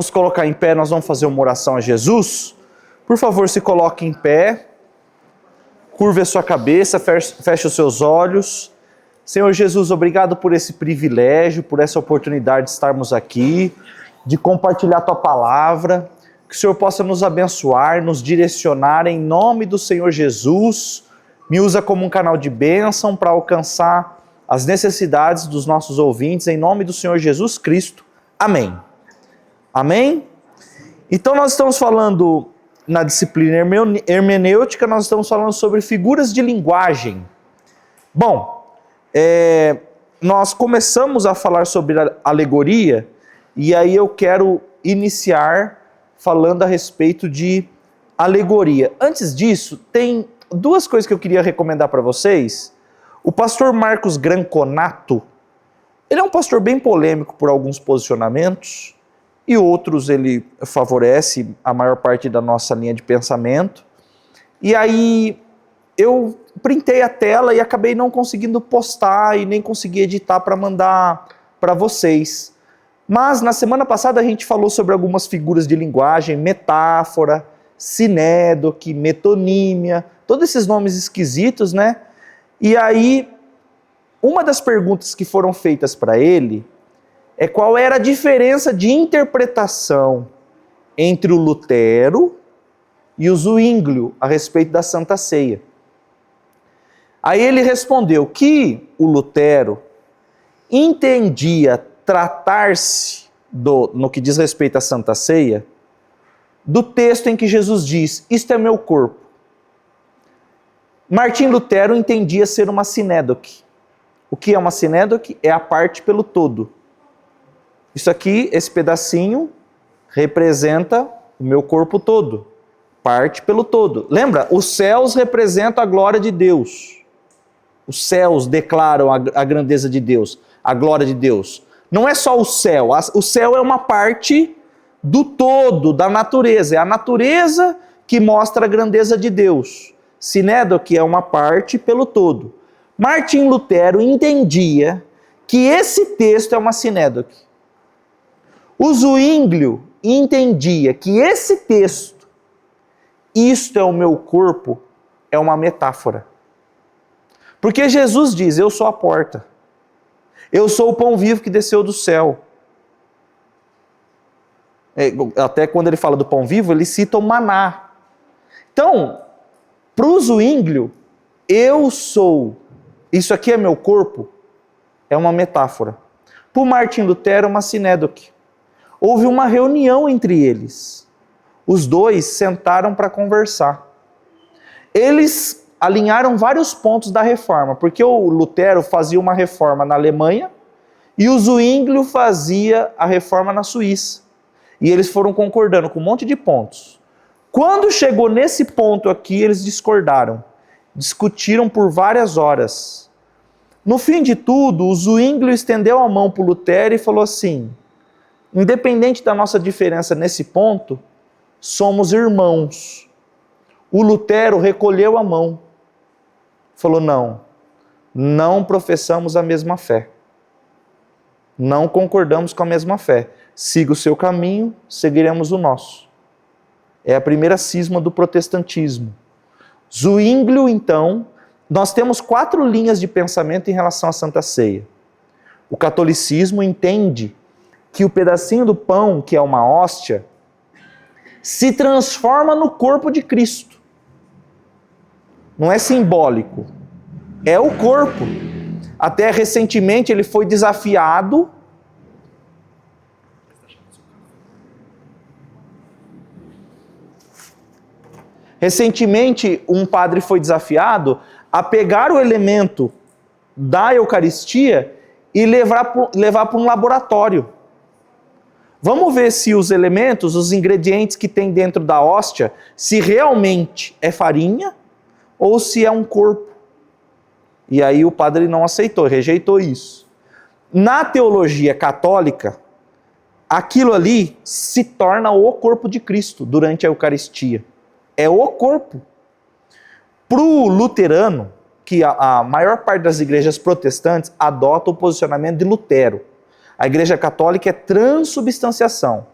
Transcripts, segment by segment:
Vamos colocar em pé, nós vamos fazer uma oração a Jesus. Por favor, se coloque em pé, curve a sua cabeça, feche os seus olhos. Senhor Jesus, obrigado por esse privilégio, por essa oportunidade de estarmos aqui, de compartilhar a Tua palavra. Que o Senhor possa nos abençoar, nos direcionar em nome do Senhor Jesus. Me usa como um canal de bênção para alcançar as necessidades dos nossos ouvintes, em nome do Senhor Jesus Cristo. Amém. Amém? Então nós estamos falando na disciplina hermenêutica, nós estamos falando sobre figuras de linguagem. Bom, nós começamos a falar sobre a alegoria, e aí eu quero iniciar falando a respeito de alegoria. Antes disso, tem duas coisas que eu queria recomendar para vocês. O pastor Marcos Granconato, ele é um pastor bem polêmico por alguns posicionamentos, e outros ele favorece a maior parte da nossa linha de pensamento. E aí eu printei a tela e acabei não conseguindo postar e nem consegui editar para mandar para vocês. Mas na semana passada a gente falou sobre algumas figuras de linguagem, metáfora, sinédoque, metonímia, todos esses nomes esquisitos, né? E aí, uma das perguntas que foram feitas para ele é qual era a diferença de interpretação entre o Lutero e o Zwinglio a respeito da Santa Ceia. Aí ele respondeu que o Lutero entendia tratar-se, no que diz respeito à Santa Ceia, do texto em que Jesus diz, isto é meu corpo. Martim Lutero entendia ser uma sinédoque. O que é uma sinédoque? É a parte pelo todo. Isso aqui, esse pedacinho, representa o meu corpo todo. Parte pelo todo. Lembra? Os céus representam a glória de Deus. Os céus declaram a grandeza de Deus, a glória de Deus. Não é só o céu. O céu é uma parte do todo, da natureza. É a natureza que mostra a grandeza de Deus. Sinédoque é uma parte pelo todo. Martim Lutero entendia que esse texto é uma sinédoque. O Zwinglio entendia que esse texto, isto é o meu corpo, é uma metáfora. Porque Jesus diz, eu sou a porta. Eu sou o pão vivo que desceu do céu. Até quando ele fala do pão vivo, ele cita o maná. Então, para o Zwinglio, eu sou, isso aqui é meu corpo, é uma metáfora. Para o Martim Lutero, é uma sinédoque. Houve uma reunião entre eles. Os dois sentaram para conversar. Eles alinharam vários pontos da reforma, porque o Lutero fazia uma reforma na Alemanha e o Zwinglio fazia a reforma na Suíça. E eles foram concordando com um monte de pontos. Quando chegou nesse ponto aqui, eles discordaram. Discutiram por várias horas. No fim de tudo, o Zwinglio estendeu a mão para o Lutero e falou assim, independente da nossa diferença nesse ponto, somos irmãos. O Lutero recolheu a mão. Falou, não professamos a mesma fé. Não concordamos com a mesma fé. Siga o seu caminho, seguiremos o nosso. É a primeira cisma do protestantismo. Zwinglio, então, nós temos 4 linhas de pensamento em relação à Santa Ceia. O catolicismo entende que o pedacinho do pão, que é uma hóstia, se transforma no corpo de Cristo. Não é simbólico, é o corpo. Até recentemente ele foi desafiado. Recentemente um padre foi desafiado a pegar o elemento da Eucaristia e levar para um laboratório. Vamos ver se os elementos, os ingredientes que tem dentro da hóstia, se realmente é farinha ou se é um corpo. E aí o padre não aceitou, rejeitou isso. Na teologia católica, aquilo ali se torna o corpo de Cristo durante a Eucaristia. É o corpo. Para o luterano, que a maior parte das igrejas protestantes adota o posicionamento de Lutero. A Igreja Católica é transubstanciação.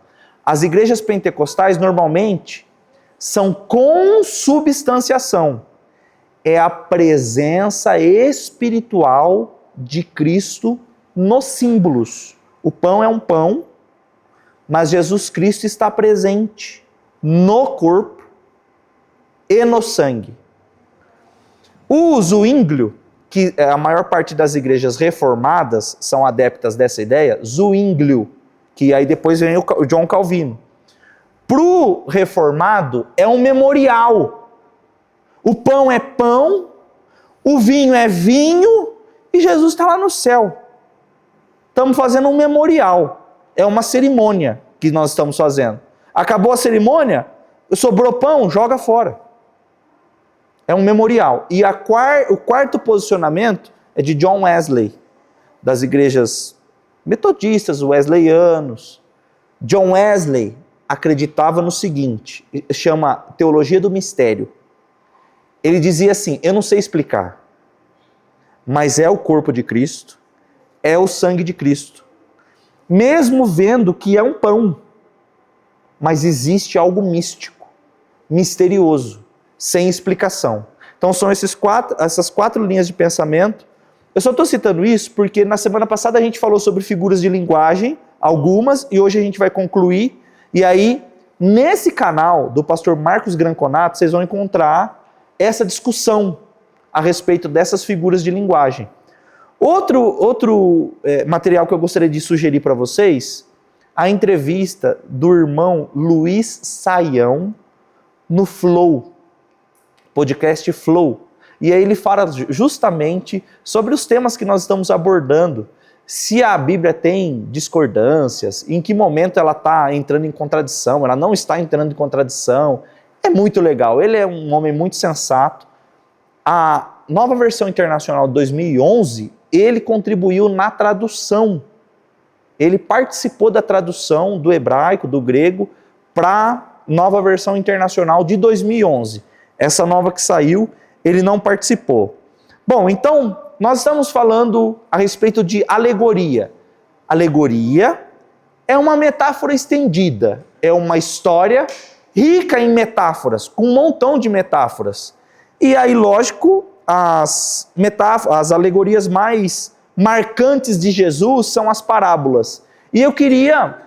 As igrejas pentecostais normalmente são consubstanciação. É a presença espiritual de Cristo nos símbolos. O pão é um pão, mas Jesus Cristo está presente no corpo e no sangue. O Zwinglio, que a maior parte das igrejas reformadas são adeptas dessa ideia, Zwinglio, que aí depois vem o John Calvino. Para o reformado é um memorial. O pão é pão, o vinho é vinho e Jesus está lá no céu. Estamos fazendo um memorial. É uma cerimônia que nós estamos fazendo. Acabou a cerimônia, sobrou pão, joga fora. É um memorial. E o quarto posicionamento é de John Wesley, das igrejas metodistas, wesleyanos. John Wesley acreditava no seguinte, chama teologia do mistério. Ele dizia assim, eu não sei explicar, mas é o corpo de Cristo, é o sangue de Cristo. Mesmo vendo que é um pão, mas existe algo místico, misterioso, sem explicação. Então são essas quatro linhas de pensamento. Eu só estou citando isso porque na semana passada a gente falou sobre figuras de linguagem, algumas, e hoje a gente vai concluir. E aí, nesse canal do pastor Marcos Granconato, vocês vão encontrar essa discussão a respeito dessas figuras de linguagem. Outro material que eu gostaria de sugerir para vocês, a entrevista do irmão Luiz Saião no Flow, podcast Flow. E aí ele fala justamente sobre os temas que nós estamos abordando, se a Bíblia tem discordâncias, em que momento ela está entrando em contradição, ela não está entrando em contradição. É muito legal, ele é um homem muito sensato. A Nova Versão Internacional de 2011, ele contribuiu na tradução. Ele participou da tradução do hebraico, do grego, para a Nova Versão Internacional de 2011. Essa nova que saiu, ele não participou. Bom, então, nós estamos falando a respeito de alegoria. Alegoria é uma metáfora estendida, é uma história rica em metáforas, com um montão de metáforas. E aí, lógico, as alegorias mais marcantes de Jesus são as parábolas. E eu queria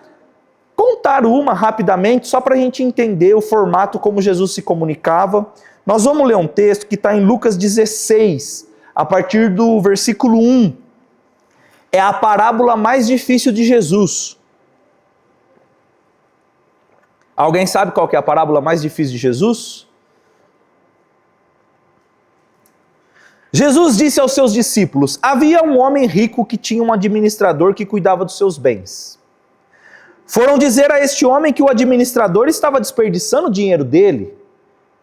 contar uma rapidamente, só para a gente entender o formato como Jesus se comunicava. Nós vamos ler um texto que está em Lucas 16, a partir do versículo 1. É a parábola mais difícil de Jesus. Alguém sabe qual que é a parábola mais difícil de Jesus? Jesus disse aos seus discípulos: havia um homem rico que tinha um administrador que cuidava dos seus bens. Foram dizer a este homem que o administrador estava desperdiçando o dinheiro dele.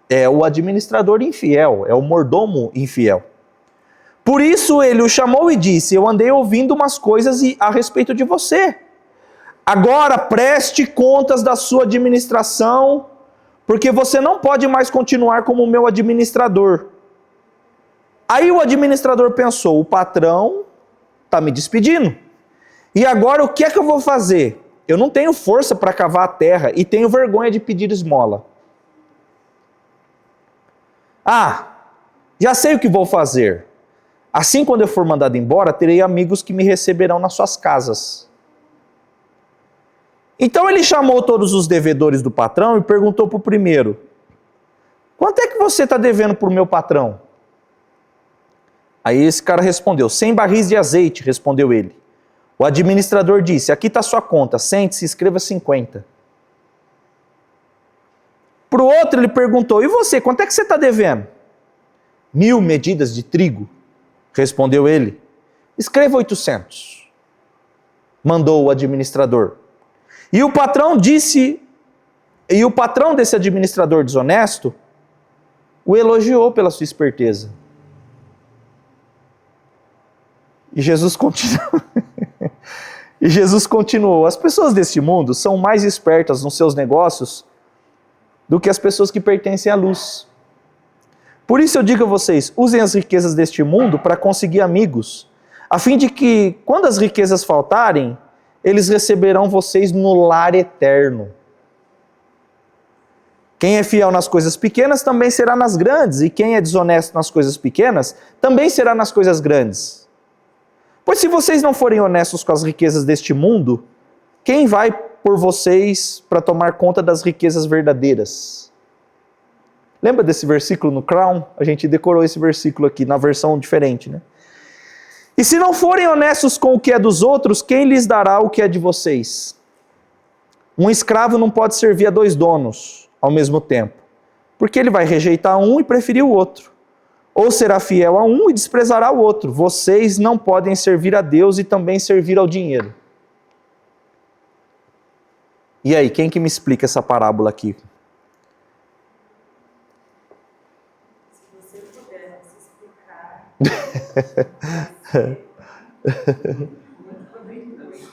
É o administrador infiel, é o mordomo infiel. Por isso ele o chamou e disse: eu andei ouvindo umas coisas a respeito de você. Agora preste contas da sua administração, porque você não pode mais continuar como meu administrador. Aí o administrador pensou: o patrão está me despedindo. E agora o que é que eu vou fazer? Eu não tenho força para cavar a terra e tenho vergonha de pedir esmola. Já sei o que vou fazer. Assim, quando eu for mandado embora, terei amigos que me receberão nas suas casas. Então ele chamou todos os devedores do patrão e perguntou para o primeiro: quanto é que você está devendo para o meu patrão? Aí esse cara respondeu: 100 barris de azeite, respondeu ele. O administrador disse: aqui está sua conta, sente-se e escreva 50. Para o outro ele perguntou: e você, quanto é que você está devendo? 1000 medidas de trigo, respondeu ele. Escreva 800, mandou o administrador. E o patrão desse administrador desonesto o elogiou pela sua esperteza. E Jesus continuou. As pessoas deste mundo são mais espertas nos seus negócios do que as pessoas que pertencem à luz. Por isso eu digo a vocês, usem as riquezas deste mundo para conseguir amigos, a fim de que, quando as riquezas faltarem, eles receberão vocês no lar eterno. Quem é fiel nas coisas pequenas também será nas grandes, e quem é desonesto nas coisas pequenas também será nas coisas grandes. Pois se vocês não forem honestos com as riquezas deste mundo, quem vai por vocês para tomar conta das riquezas verdadeiras? Lembra desse versículo no Crown? A gente decorou esse versículo aqui, na versão diferente, né? E se não forem honestos com o que é dos outros, quem lhes dará o que é de vocês? Um escravo não pode servir a 2 donos ao mesmo tempo, porque ele vai rejeitar um e preferir o outro. Ou será fiel a um e desprezará o outro. Vocês não podem servir a Deus e também servir ao dinheiro. E aí, quem que me explica essa parábola aqui? Se você puder se explicar.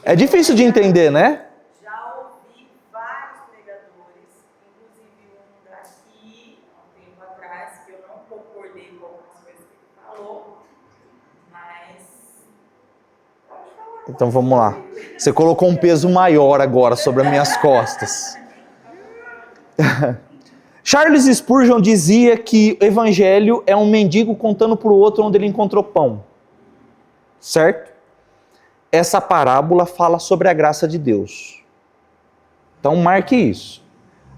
É difícil de entender, né? Já ouvi vários pregadores, inclusive um daqui, há um tempo atrás, que eu não concordei com algumas coisas que ele falou, mas pode falar. Então vamos lá. Você colocou um peso maior agora sobre as minhas costas. Charles Spurgeon dizia que o evangelho é um mendigo contando para o outro onde ele encontrou pão. Certo? Essa parábola fala sobre a graça de Deus. Então marque isso.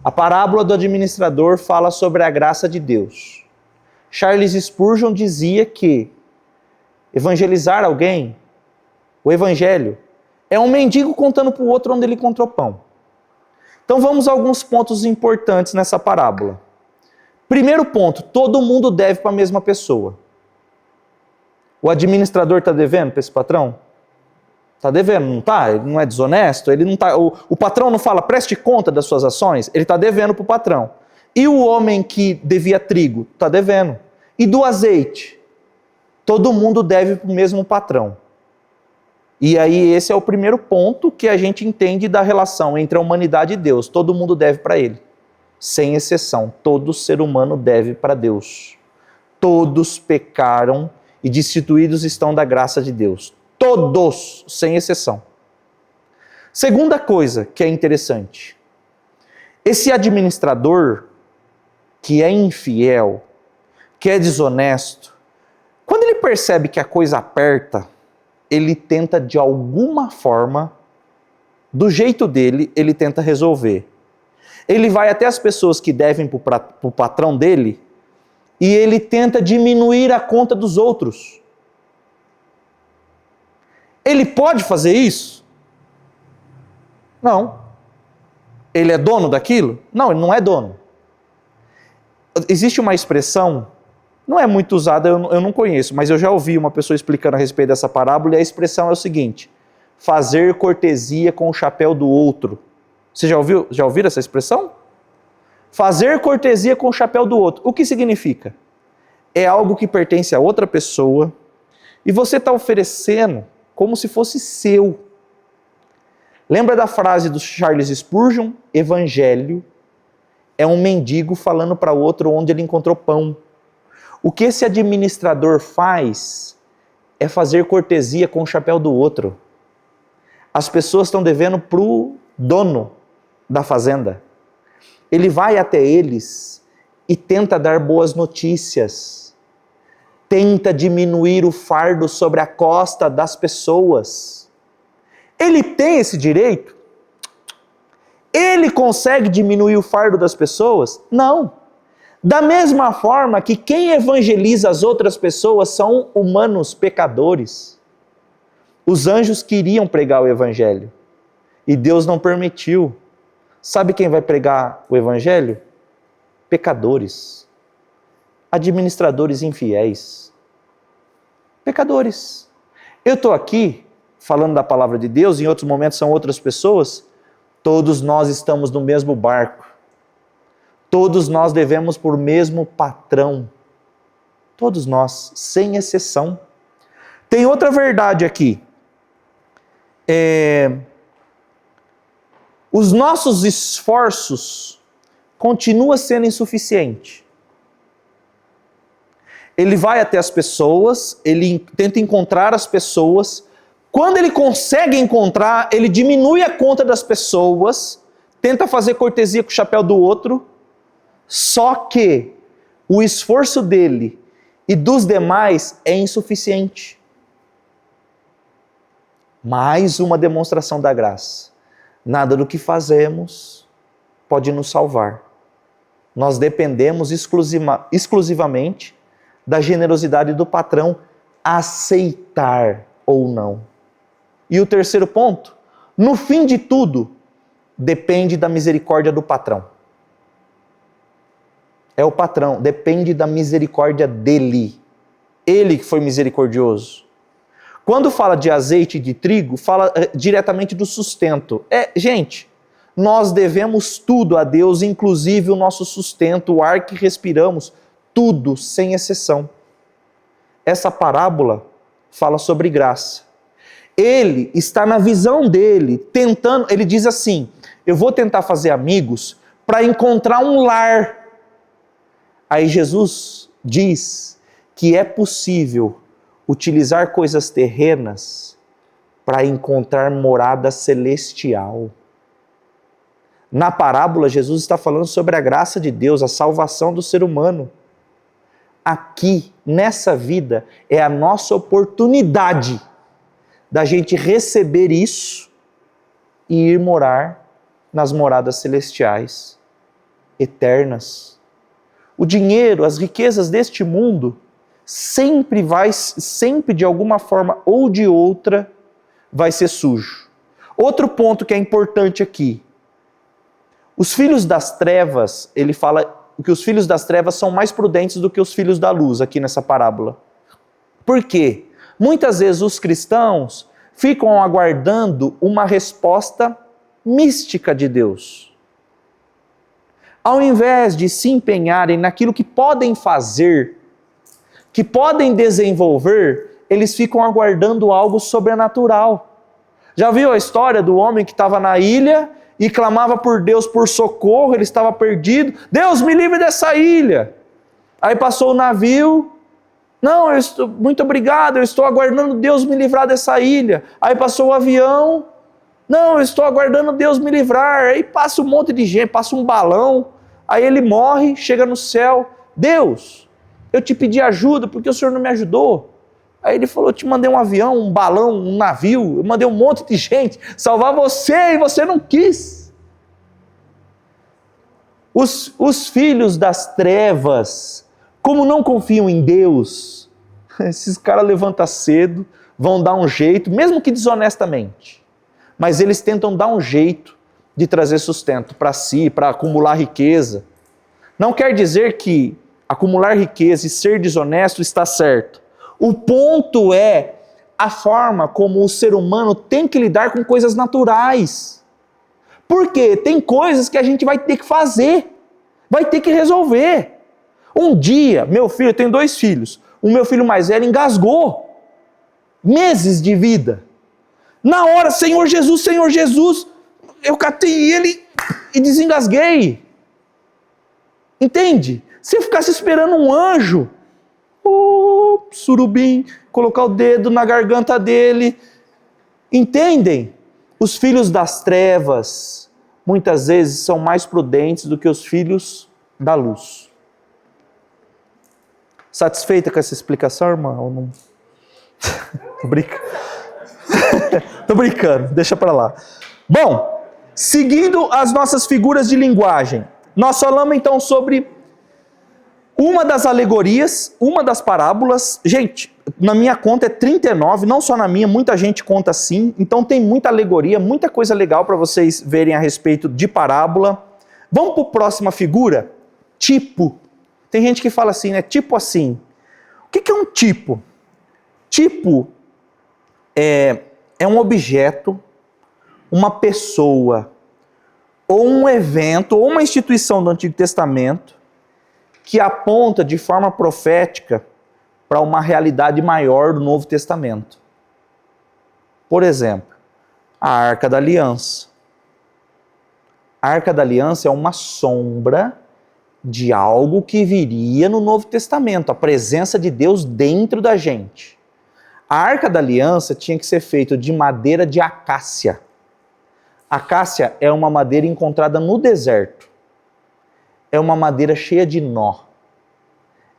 A parábola do administrador fala sobre a graça de Deus. Charles Spurgeon dizia que evangelizar alguém, o evangelho, é um mendigo contando para o outro onde ele encontrou pão. Então vamos a alguns pontos importantes nessa parábola. Primeiro ponto, todo mundo deve para a mesma pessoa. O administrador está devendo para esse patrão? Está devendo, não está? Ele não é desonesto? Ele não tá, o patrão não fala, preste conta das suas ações? Ele está devendo para o patrão. E o homem que devia trigo? Está devendo. E do azeite? Todo mundo deve para o mesmo patrão. E aí esse é o primeiro ponto que a gente entende da relação entre a humanidade e Deus. Todo mundo deve para Ele. Sem exceção, todo ser humano deve para Deus. Todos pecaram e destituídos estão da graça de Deus. Todos, sem exceção. Segunda coisa que é interessante. Esse administrador que é infiel, que é desonesto, quando ele percebe que a coisa aperta, ele tenta de alguma forma, do jeito dele, ele tenta resolver. Ele vai até as pessoas que devem para o patrão dele e ele tenta diminuir a conta dos outros. Ele pode fazer isso? Não. Ele é dono daquilo? Não, ele não é dono. Existe uma expressão, não é muito usada, eu não conheço, mas eu já ouvi uma pessoa explicando a respeito dessa parábola e a expressão é o seguinte: fazer cortesia com o chapéu do outro. Você já ouviram essa expressão? Fazer cortesia com o chapéu do outro. O que significa? É algo que pertence a outra pessoa e você está oferecendo como se fosse seu. Lembra da frase do Charles Spurgeon? Evangelho é um mendigo falando para o outro onde ele encontrou pão. O que esse administrador faz é fazer cortesia com o chapéu do outro. As pessoas estão devendo para o dono da fazenda. Ele vai até eles e tenta dar boas notícias. Tenta diminuir o fardo sobre a costa das pessoas. Ele tem esse direito? Ele consegue diminuir o fardo das pessoas? Não. Da mesma forma que quem evangeliza as outras pessoas são humanos pecadores. Os anjos queriam pregar o evangelho e Deus não permitiu. Sabe quem vai pregar o evangelho? Pecadores. Administradores infiéis. Pecadores. Eu estou aqui falando da palavra de Deus, em outros momentos são outras pessoas. Todos nós estamos no mesmo barco. Todos nós devemos por mesmo patrão. Todos nós, sem exceção. Tem outra verdade aqui. Os nossos esforços continuam sendo insuficientes. Ele vai até as pessoas, ele tenta encontrar as pessoas. Quando ele consegue encontrar, ele diminui a conta das pessoas, tenta fazer cortesia com o chapéu do outro, Só que o esforço dele e dos demais é insuficiente. Mais uma demonstração da graça. Nada do que fazemos pode nos salvar. Nós dependemos exclusivamente da generosidade do patrão aceitar ou não. E o terceiro ponto, no fim de tudo, depende da misericórdia do patrão. É o patrão, depende da misericórdia dele. Ele que foi misericordioso. Quando fala de azeite e de trigo, fala diretamente do sustento. Gente, nós devemos tudo a Deus, inclusive o nosso sustento, o ar que respiramos, tudo, sem exceção. Essa parábola fala sobre graça. Ele está na visão dele, tentando, ele diz assim, eu vou tentar fazer amigos para encontrar um lar. Aí Jesus diz que é possível utilizar coisas terrenas para encontrar morada celestial. Na parábola, Jesus está falando sobre a graça de Deus, a salvação do ser humano. Aqui, nessa vida, é a nossa oportunidade da gente receber isso e ir morar nas moradas celestiais, eternas. O dinheiro, as riquezas deste mundo, sempre de alguma forma ou de outra, vai ser sujo. Outro ponto que é importante aqui, os filhos das trevas, ele fala que os filhos das trevas são mais prudentes do que os filhos da luz, aqui nessa parábola. Por quê? Muitas vezes os cristãos ficam aguardando uma resposta mística de Deus. Ao invés de se empenharem naquilo que podem fazer, que podem desenvolver, eles ficam aguardando algo sobrenatural. Já viu a história do homem que estava na ilha e clamava por Deus por socorro, ele estava perdido? Deus, me livre dessa ilha! Aí passou o navio, não, muito obrigado, eu estou aguardando Deus me livrar dessa ilha. Aí passou o avião, não, eu estou aguardando Deus me livrar. Aí passa um monte de gente, passa um balão, aí ele morre, chega no céu, Deus, eu te pedi ajuda porque o Senhor não me ajudou. Aí ele falou, eu te mandei um avião, um balão, um navio, eu mandei um monte de gente salvar você e você não quis. Os filhos das trevas, como não confiam em Deus, esses caras levantam cedo, vão dar um jeito, mesmo que desonestamente, mas eles tentam dar um jeito de trazer sustento para si, para acumular riqueza. Não quer dizer que acumular riqueza e ser desonesto está certo. O ponto é a forma como o ser humano tem que lidar com coisas naturais. Porque tem coisas que a gente vai ter que fazer, vai ter que resolver. Um dia, meu filho, eu tenho 2 filhos, o meu filho mais velho engasgou, meses de vida. Na hora, Senhor Jesus, eu catei ele e desengasguei. Entende? Se eu ficasse esperando um anjo, surubim, colocar o dedo na garganta dele. Entendem? Os filhos das trevas, muitas vezes, são mais prudentes do que os filhos da luz. Satisfeita com essa explicação, irmã? Ou não? Tô brincando, deixa pra lá. Bom, seguindo as nossas figuras de linguagem, nós falamos então sobre uma das alegorias, uma das parábolas. Gente, na minha conta é 39, não só na minha, muita gente conta assim, então tem muita alegoria, muita coisa legal para vocês verem a respeito de parábola. Vamos para a próxima figura? Tipo. Tem gente que fala assim, né? Tipo assim. O que é um tipo? Tipo é um objeto, uma pessoa, ou um evento, ou uma instituição do Antigo Testamento que aponta de forma profética para uma realidade maior do Novo Testamento. Por exemplo, a Arca da Aliança. A Arca da Aliança é uma sombra de algo que viria no Novo Testamento, a presença de Deus dentro da gente. A Arca da Aliança tinha que ser feita de madeira de acácia. Acácia é uma madeira encontrada no deserto. é uma madeira cheia de nó.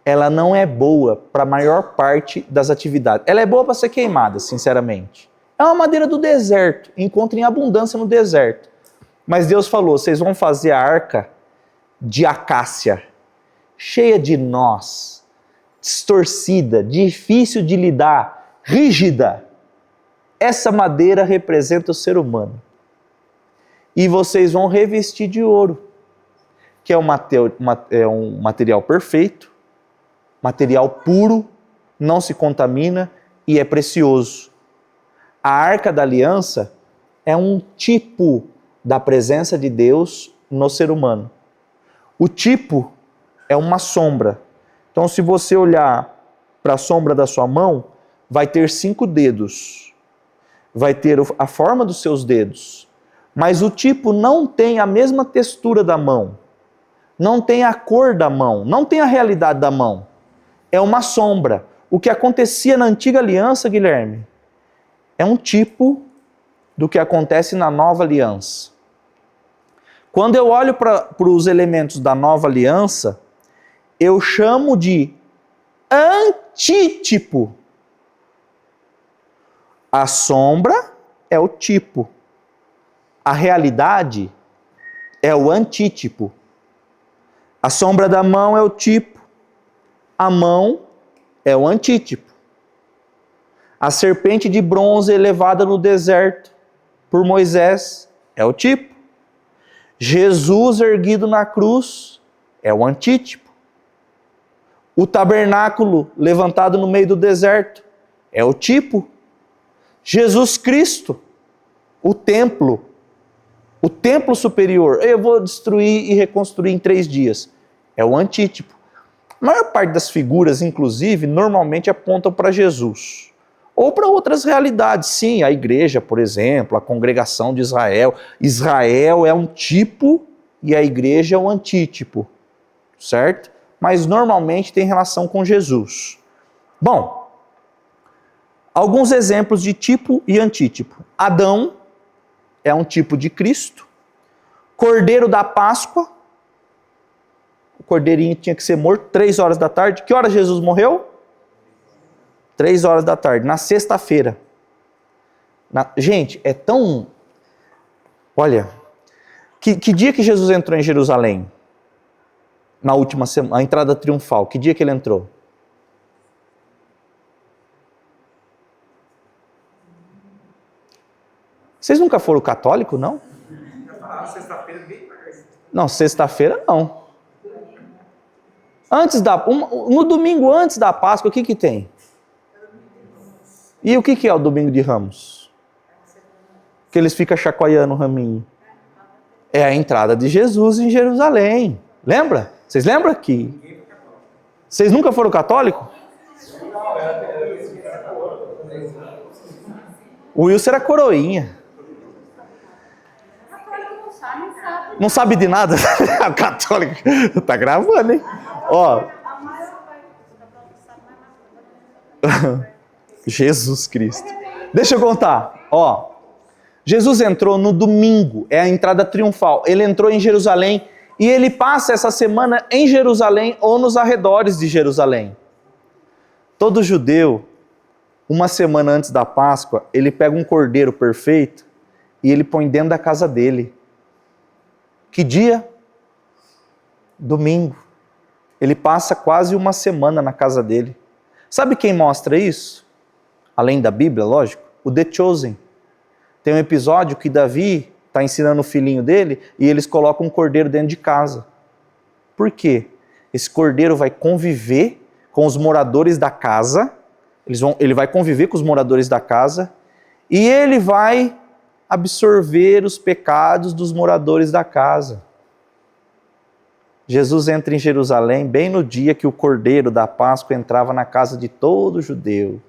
Ela não é boa para a maior parte das atividades. Ela é boa para ser queimada, sinceramente. É uma madeira do deserto, encontra em abundância no deserto. Mas Deus falou, vocês vão fazer a arca de acácia, cheia de nós, distorcida, difícil de lidar, rígida. Essa madeira representa o ser humano. E vocês vão revestir de ouro, que é um material perfeito, material puro, não se contamina e é precioso. A Arca da Aliança é um tipo da presença de Deus no ser humano. O tipo é uma sombra. Então, se você olhar para a sombra da sua mão, vai ter 5 dedos. Vai ter a forma dos seus dedos. Mas o tipo não tem a mesma textura da mão. Não tem a cor da mão. Não tem a realidade da mão. É uma sombra. O que acontecia na antiga aliança, Guilherme, é um tipo do que acontece na nova aliança. Quando eu olho para os elementos da nova aliança, eu chamo de antítipo. A sombra é o tipo. A realidade é o antítipo. A sombra da mão é o tipo. A mão é o antítipo. A serpente de bronze elevada no deserto por Moisés é o tipo. Jesus erguido na cruz é o antítipo. O tabernáculo levantado no meio do deserto é o tipo. Jesus Cristo, o templo superior, eu vou destruir e reconstruir em 3 dias, é o antítipo. A maior parte das figuras, inclusive, normalmente apontam para Jesus. Ou para outras realidades, sim, a igreja, por exemplo, a congregação de Israel. Israel é um tipo e a igreja é um antítipo, certo? Mas normalmente tem relação com Jesus. Bom, alguns exemplos de tipo e antítipo. Adão é um tipo de Cristo. Cordeiro da Páscoa. O cordeirinho tinha que ser morto 3 horas da tarde. Que hora Jesus morreu? 3 horas da tarde, na sexta-feira. Gente, é tão... Olha, que dia que Jesus entrou em Jerusalém? Na última semana, a entrada triunfal. Que dia que ele entrou? Vocês nunca foram católicos, não? Não, sexta-feira não. No domingo antes da Páscoa, o que tem? E o que é o domingo de Ramos? Que eles ficam chacoalhando o raminho. É a entrada de Jesus em Jerusalém. Lembra? Vocês lembram aqui? Vocês nunca foram católicos? O Wilson era coroinha. Não sabe de nada? Católico. Tá gravando, hein? Ó. Jesus Cristo. Deixa eu contar. Ó. Jesus entrou no domingo, é a entrada triunfal. Ele entrou em Jerusalém e ele passa essa semana em Jerusalém ou nos arredores de Jerusalém. Todo judeu, uma semana antes da Páscoa, ele pega um cordeiro perfeito e ele põe dentro da casa dele. Que dia? Domingo. Ele passa quase uma semana na casa dele. Sabe quem mostra isso? Além da Bíblia, lógico, o The Chosen. Tem um episódio que Davi está ensinando o filhinho dele e eles colocam um cordeiro dentro de casa. Por quê? Esse cordeiro vai conviver com os moradores da casa, ele vai conviver com os moradores da casa e ele vai absorver os pecados dos moradores da casa. Jesus entra em Jerusalém bem no dia que o cordeiro da Páscoa entrava na casa de todo judeu.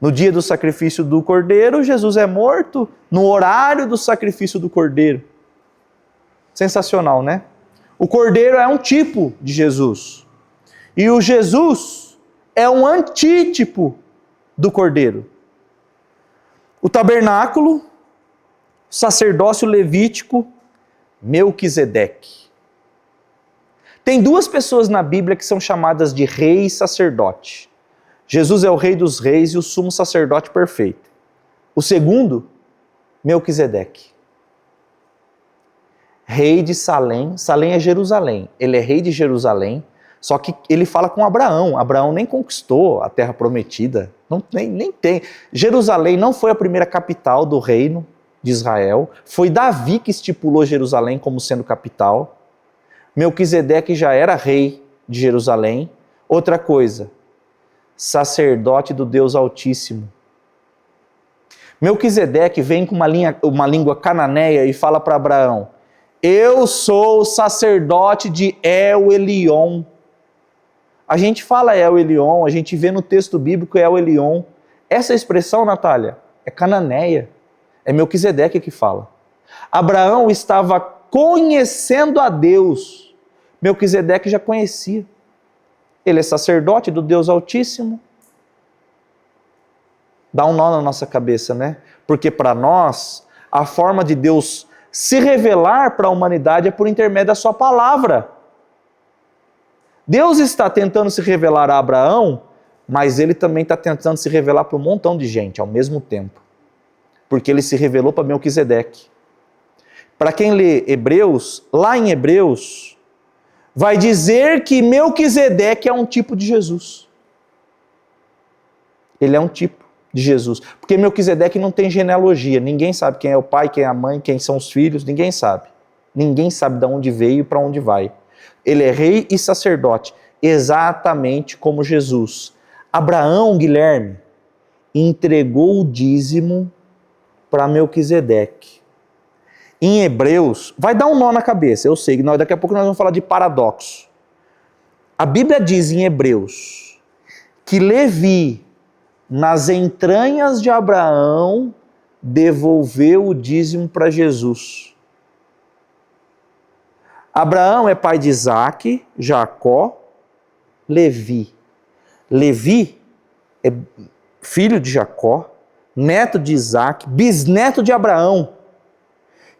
No dia do sacrifício do cordeiro, Jesus é morto no horário do sacrifício do cordeiro. Sensacional, né? O cordeiro é um tipo de Jesus. E o Jesus é um antítipo do cordeiro. O tabernáculo, sacerdócio levítico, Melquisedeque. Tem duas pessoas na Bíblia que são chamadas de rei e sacerdote. Jesus é o rei dos reis e o sumo sacerdote perfeito. O segundo, Melquisedeque. Rei de Salém. Salém é Jerusalém. Ele é rei de Jerusalém, só que ele fala com Abraão. Abraão nem conquistou a terra prometida. Nem tem. Jerusalém não foi a primeira capital do reino de Israel. Foi Davi que estipulou Jerusalém como sendo capital. Melquisedeque já era rei de Jerusalém. Outra coisa, sacerdote do Deus Altíssimo. Melquisedeque vem com uma língua cananeia e fala para Abraão: eu sou o sacerdote de El Elion. A gente fala El Elion, a gente vê no texto bíblico El Elion. Essa expressão, Natália, é cananeia. É Melquisedeque que fala. Abraão estava conhecendo a Deus. Melquisedeque já conhecia. Ele é sacerdote do Deus Altíssimo. Dá um nó na nossa cabeça, né? Porque para nós, a forma de Deus se revelar para a humanidade é por intermédio da sua palavra. Deus está tentando se revelar a Abraão, mas ele também está tentando se revelar para um montão de gente ao mesmo tempo. Porque ele se revelou para Melquisedeque. Para quem lê Hebreus, lá em Hebreus, vai dizer que Melquisedeque é um tipo de Jesus. Ele é um tipo de Jesus. Porque Melquisedeque não tem genealogia. Ninguém sabe quem é o pai, quem é a mãe, quem são os filhos. Ninguém sabe. Ninguém sabe de onde veio e para onde vai. Ele é rei e sacerdote, exatamente como Jesus. Abraão, Guilherme, entregou o dízimo para Melquisedeque. Em Hebreus, vai dar um nó na cabeça, eu sei, daqui a pouco nós vamos falar de paradoxo. A Bíblia diz em Hebreus que Levi, nas entranhas de Abraão, devolveu o dízimo para Jesus. Abraão é pai de Isaac, Jacó, Levi. Levi é filho de Jacó, neto de Isaac, bisneto de Abraão.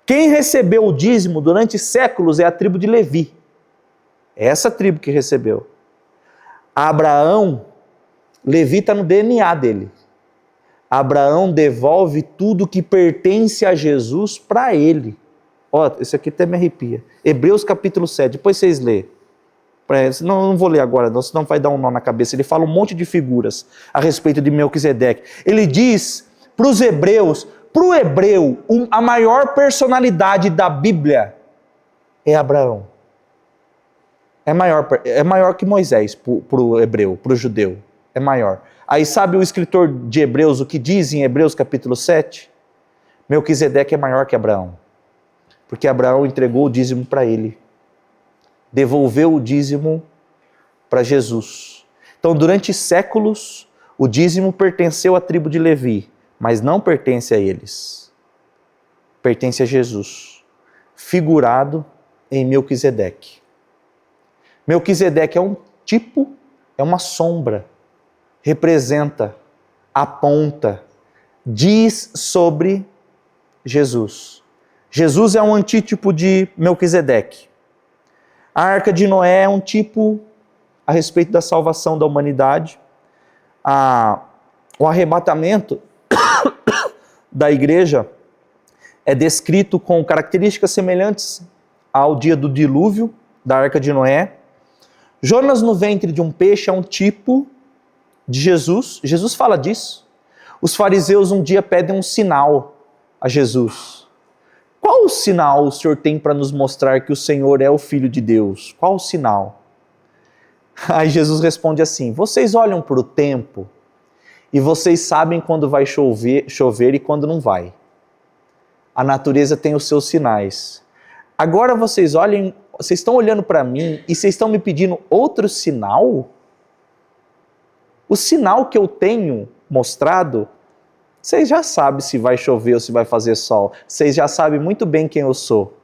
Quem recebeu o dízimo durante séculos é a tribo de Levi. É essa tribo que recebeu. Abraão, Levi está no DNA dele. Abraão devolve tudo que pertence a Jesus para ele. Ó, isso aqui até me arrepia. Hebreus capítulo 7, depois vocês lêem. Não vou ler agora, não, senão vai dar um nó na cabeça. Ele fala um monte de figuras a respeito de Melquisedeque. Ele diz para os hebreus, para o hebreu, a maior personalidade da Bíblia é Abraão. É maior que Moisés para o hebreu, para o judeu. É maior. Aí sabe o escritor de Hebreus o que diz em Hebreus capítulo 7? Melquisedeque é maior que Abraão. Porque Abraão entregou o dízimo para ele. Devolveu o dízimo para Jesus. Então, durante séculos, o dízimo pertenceu à tribo de Levi, mas não pertence a eles. Pertence a Jesus, figurado em Melquisedeque. Melquisedeque é um tipo, é uma sombra, representa, aponta, diz sobre Jesus. Jesus é um antítipo de Melquisedeque. A Arca de Noé é um tipo a respeito da salvação da humanidade. O arrebatamento da igreja é descrito com características semelhantes ao dia do dilúvio da Arca de Noé. Jonas no ventre de um peixe é um tipo de Jesus. Jesus fala disso. Os fariseus um dia pedem um sinal a Jesus. Qual o sinal o Senhor tem para nos mostrar que o Senhor é o Filho de Deus? Qual o sinal? Aí Jesus responde assim: vocês olham para o tempo e vocês sabem quando vai chover e quando não vai. A natureza tem os seus sinais. Agora vocês estão olhando para mim e vocês estão me pedindo outro sinal? O sinal que eu tenho mostrado, vocês já sabem se vai chover ou se vai fazer sol. Vocês já sabem muito bem quem eu sou.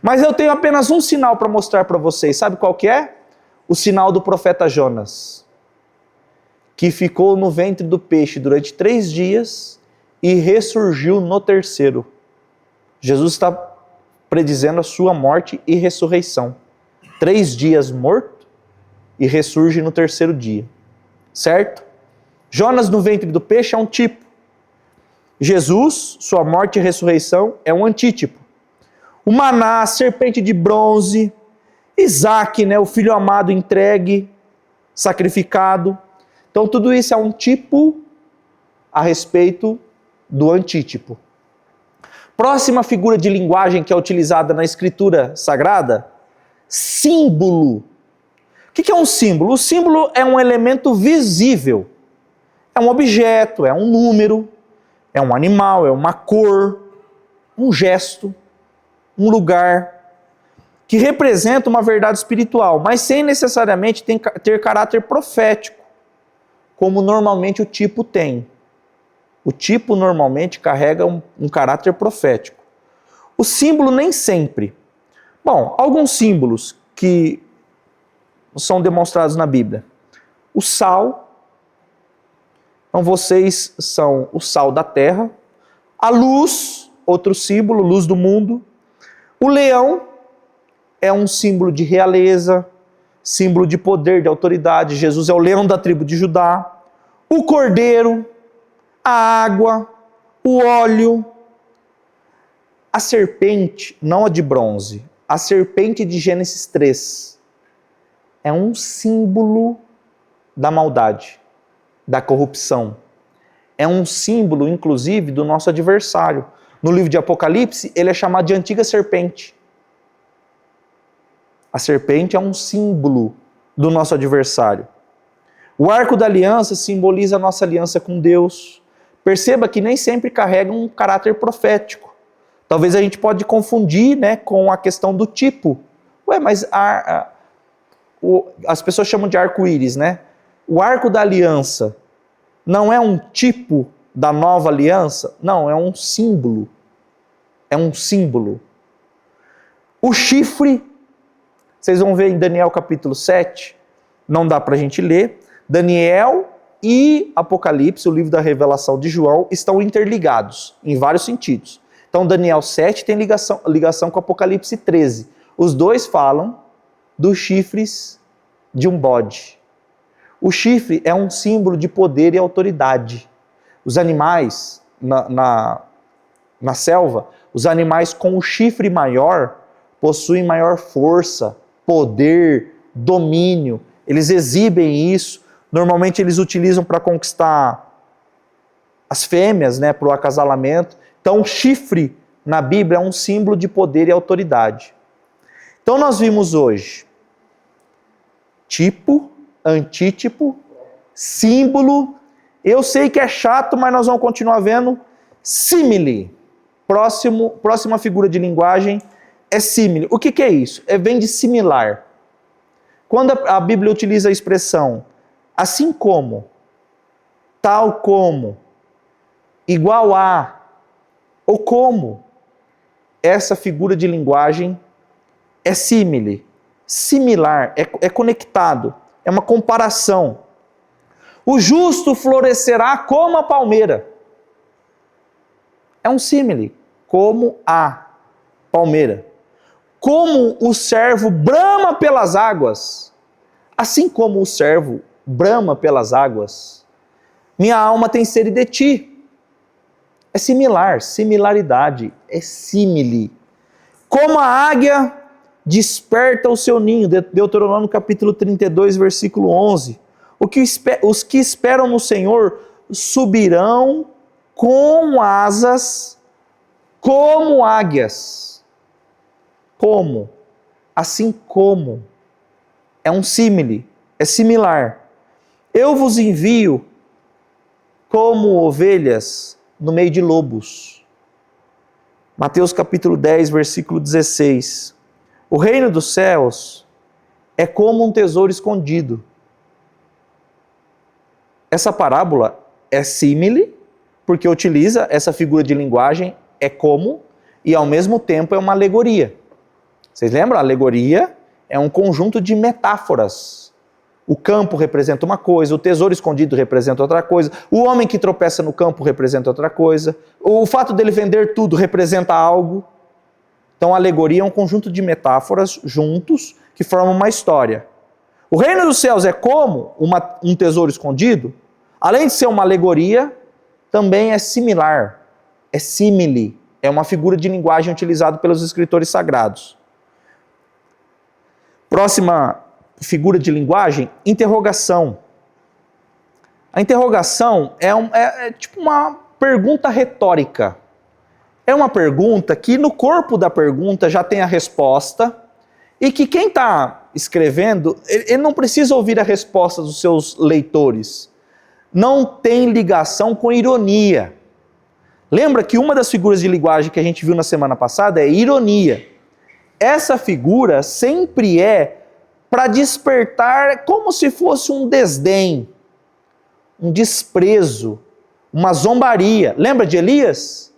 Mas eu tenho apenas um sinal para mostrar para vocês. Sabe qual que é? O sinal do profeta Jonas, que ficou no ventre do peixe durante 3 dias e ressurgiu no 3º. Jesus está predizendo a sua morte e ressurreição. 3 dias morto e ressurge no 3º dia. Certo? Jonas no ventre do peixe é um tipo. Jesus, sua morte e ressurreição, é um antítipo. O maná, a serpente de bronze, Isaac, né, o filho amado entregue, sacrificado. Então tudo isso é um tipo a respeito do antítipo. Próxima figura de linguagem que é utilizada na Escritura Sagrada, símbolo. O que é um símbolo? O símbolo é um elemento visível. É um objeto, é um número, é um animal, é uma cor, um gesto, um lugar, que representa uma verdade espiritual, mas sem necessariamente ter caráter profético, como normalmente o tipo tem. O tipo normalmente carrega um caráter profético. O símbolo nem sempre. Bom, alguns símbolos que são demonstrados na Bíblia. O sal. Então vocês são o sal da terra. A luz, outro símbolo, luz do mundo. O leão é um símbolo de realeza, símbolo de poder, de autoridade. Jesus é o leão da tribo de Judá. O cordeiro, a água, o óleo. A serpente, não a de bronze, a serpente de Gênesis 3, é um símbolo da maldade, da corrupção. É um símbolo, inclusive, do nosso adversário. No livro de Apocalipse, ele é chamado de antiga serpente. A serpente é um símbolo do nosso adversário. O arco da aliança simboliza a nossa aliança com Deus. Perceba que nem sempre carrega um caráter profético. Talvez a gente pode confundir, né, com a questão do tipo. Mas as pessoas chamam de arco-íris, né? O arco da aliança não é um tipo da nova aliança? Não, é um símbolo. É um símbolo. O chifre, vocês vão ver em Daniel capítulo 7, não dá para a gente ler. Daniel e Apocalipse, o livro da revelação de João, estão interligados em vários sentidos. Então Daniel 7 tem ligação com Apocalipse 13. Os dois falam dos chifres de um bode. O chifre é um símbolo de poder e autoridade. Os animais na selva, os animais com o chifre maior possuem maior força, poder, domínio. Eles exibem isso. Normalmente eles utilizam para conquistar as fêmeas, né, para o acasalamento. Então o chifre na Bíblia é um símbolo de poder e autoridade. Então nós vimos hoje tipo, antítipo, símbolo. Eu sei que é chato, mas nós vamos continuar vendo símile. Próxima figura de linguagem é símile. O que é isso? Vem de similar. Quando a Bíblia utiliza a expressão assim como, tal como, igual a, ou como, essa figura de linguagem é símile, similar, é conectado, é uma comparação. O justo florescerá como a palmeira. É um símile, como a palmeira. Como o servo brama pelas águas, assim como o servo brama pelas águas, minha alma tem sede de ti. É similar, similaridade, é símile. Como a águia desperta o seu ninho, Deuteronômio capítulo 32, versículo 11. Os que esperam no Senhor subirão com asas como águias. Como? Assim como. É um símile, é similar. Eu vos envio como ovelhas no meio de lobos. Mateus capítulo 10, versículo 16. O reino dos céus é como um tesouro escondido. Essa parábola é símile, porque utiliza essa figura de linguagem, é como, e ao mesmo tempo é uma alegoria. Vocês lembram? A alegoria é um conjunto de metáforas. O campo representa uma coisa, o tesouro escondido representa outra coisa, o homem que tropeça no campo representa outra coisa, o fato dele vender tudo representa algo. Então a alegoria é um conjunto de metáforas juntos que formam uma história. O reino dos céus é como um tesouro escondido? Além de ser uma alegoria, também é similar, é símile, é uma figura de linguagem utilizada pelos escritores sagrados. Próxima figura de linguagem, interrogação. A interrogação é tipo uma pergunta retórica. É uma pergunta que no corpo da pergunta já tem a resposta e que quem está escrevendo, ele não precisa ouvir a resposta dos seus leitores. Não tem ligação com ironia. Lembra que uma das figuras de linguagem que a gente viu na semana passada é ironia. Essa figura sempre é para despertar como se fosse um desdém, um desprezo, uma zombaria. Lembra de Elias?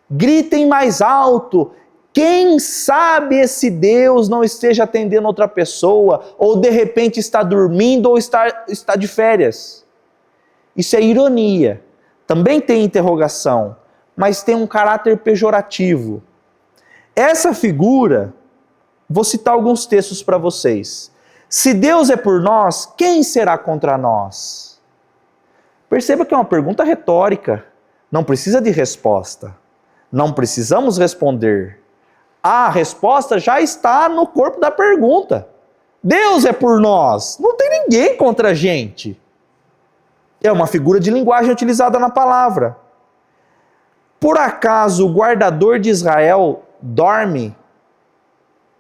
Gritem mais alto. Quem sabe esse Deus não esteja atendendo outra pessoa, ou de repente está dormindo, ou está de férias. Isso é ironia. Também tem interrogação, mas tem um caráter pejorativo. Essa figura, vou citar alguns textos para vocês. Se Deus é por nós, quem será contra nós? Perceba que é uma pergunta retórica. Não precisa de resposta. Não precisamos responder. A resposta já está no corpo da pergunta. Deus é por nós. Não tem ninguém contra a gente. É uma figura de linguagem utilizada na palavra. Por acaso o guardador de Israel dorme?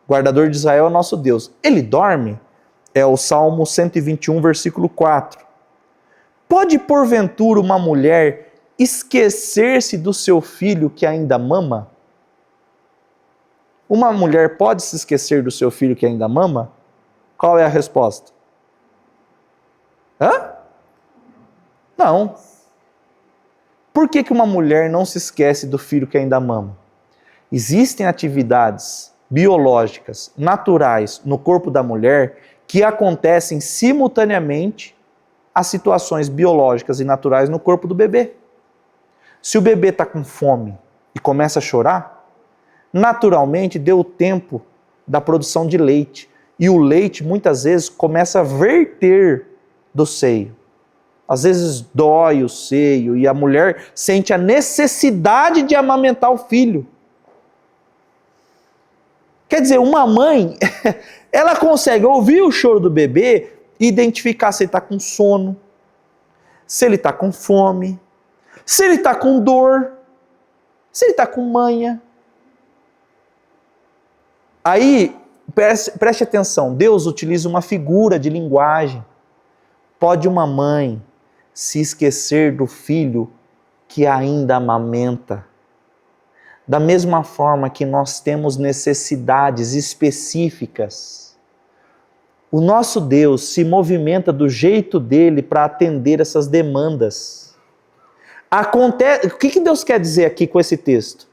O guardador de Israel é o nosso Deus. Ele dorme? É o Salmo 121, versículo 4. Pode porventura uma mulher esquecer-se do seu filho que ainda mama? Uma mulher pode se esquecer do seu filho que ainda mama? Qual é a resposta? Hã? Não. Por que uma mulher não se esquece do filho que ainda mama? Existem atividades biológicas, naturais, no corpo da mulher que acontecem simultaneamente às situações biológicas e naturais no corpo do bebê. Se o bebê está com fome e começa a chorar, naturalmente deu o tempo da produção de leite. E o leite, muitas vezes, começa a verter do seio. Às vezes dói o seio e a mulher sente a necessidade de amamentar o filho. Quer dizer, uma mãe, ela consegue ouvir o choro do bebê e identificar se ele está com sono, se ele está com fome, se ele está com dor, se ele está com manha. Aí, preste atenção, Deus utiliza uma figura de linguagem. Pode uma mãe se esquecer do filho que ainda amamenta? Da mesma forma que nós temos necessidades específicas, o nosso Deus se movimenta do jeito dele para atender essas demandas. O que Deus quer dizer aqui com esse texto?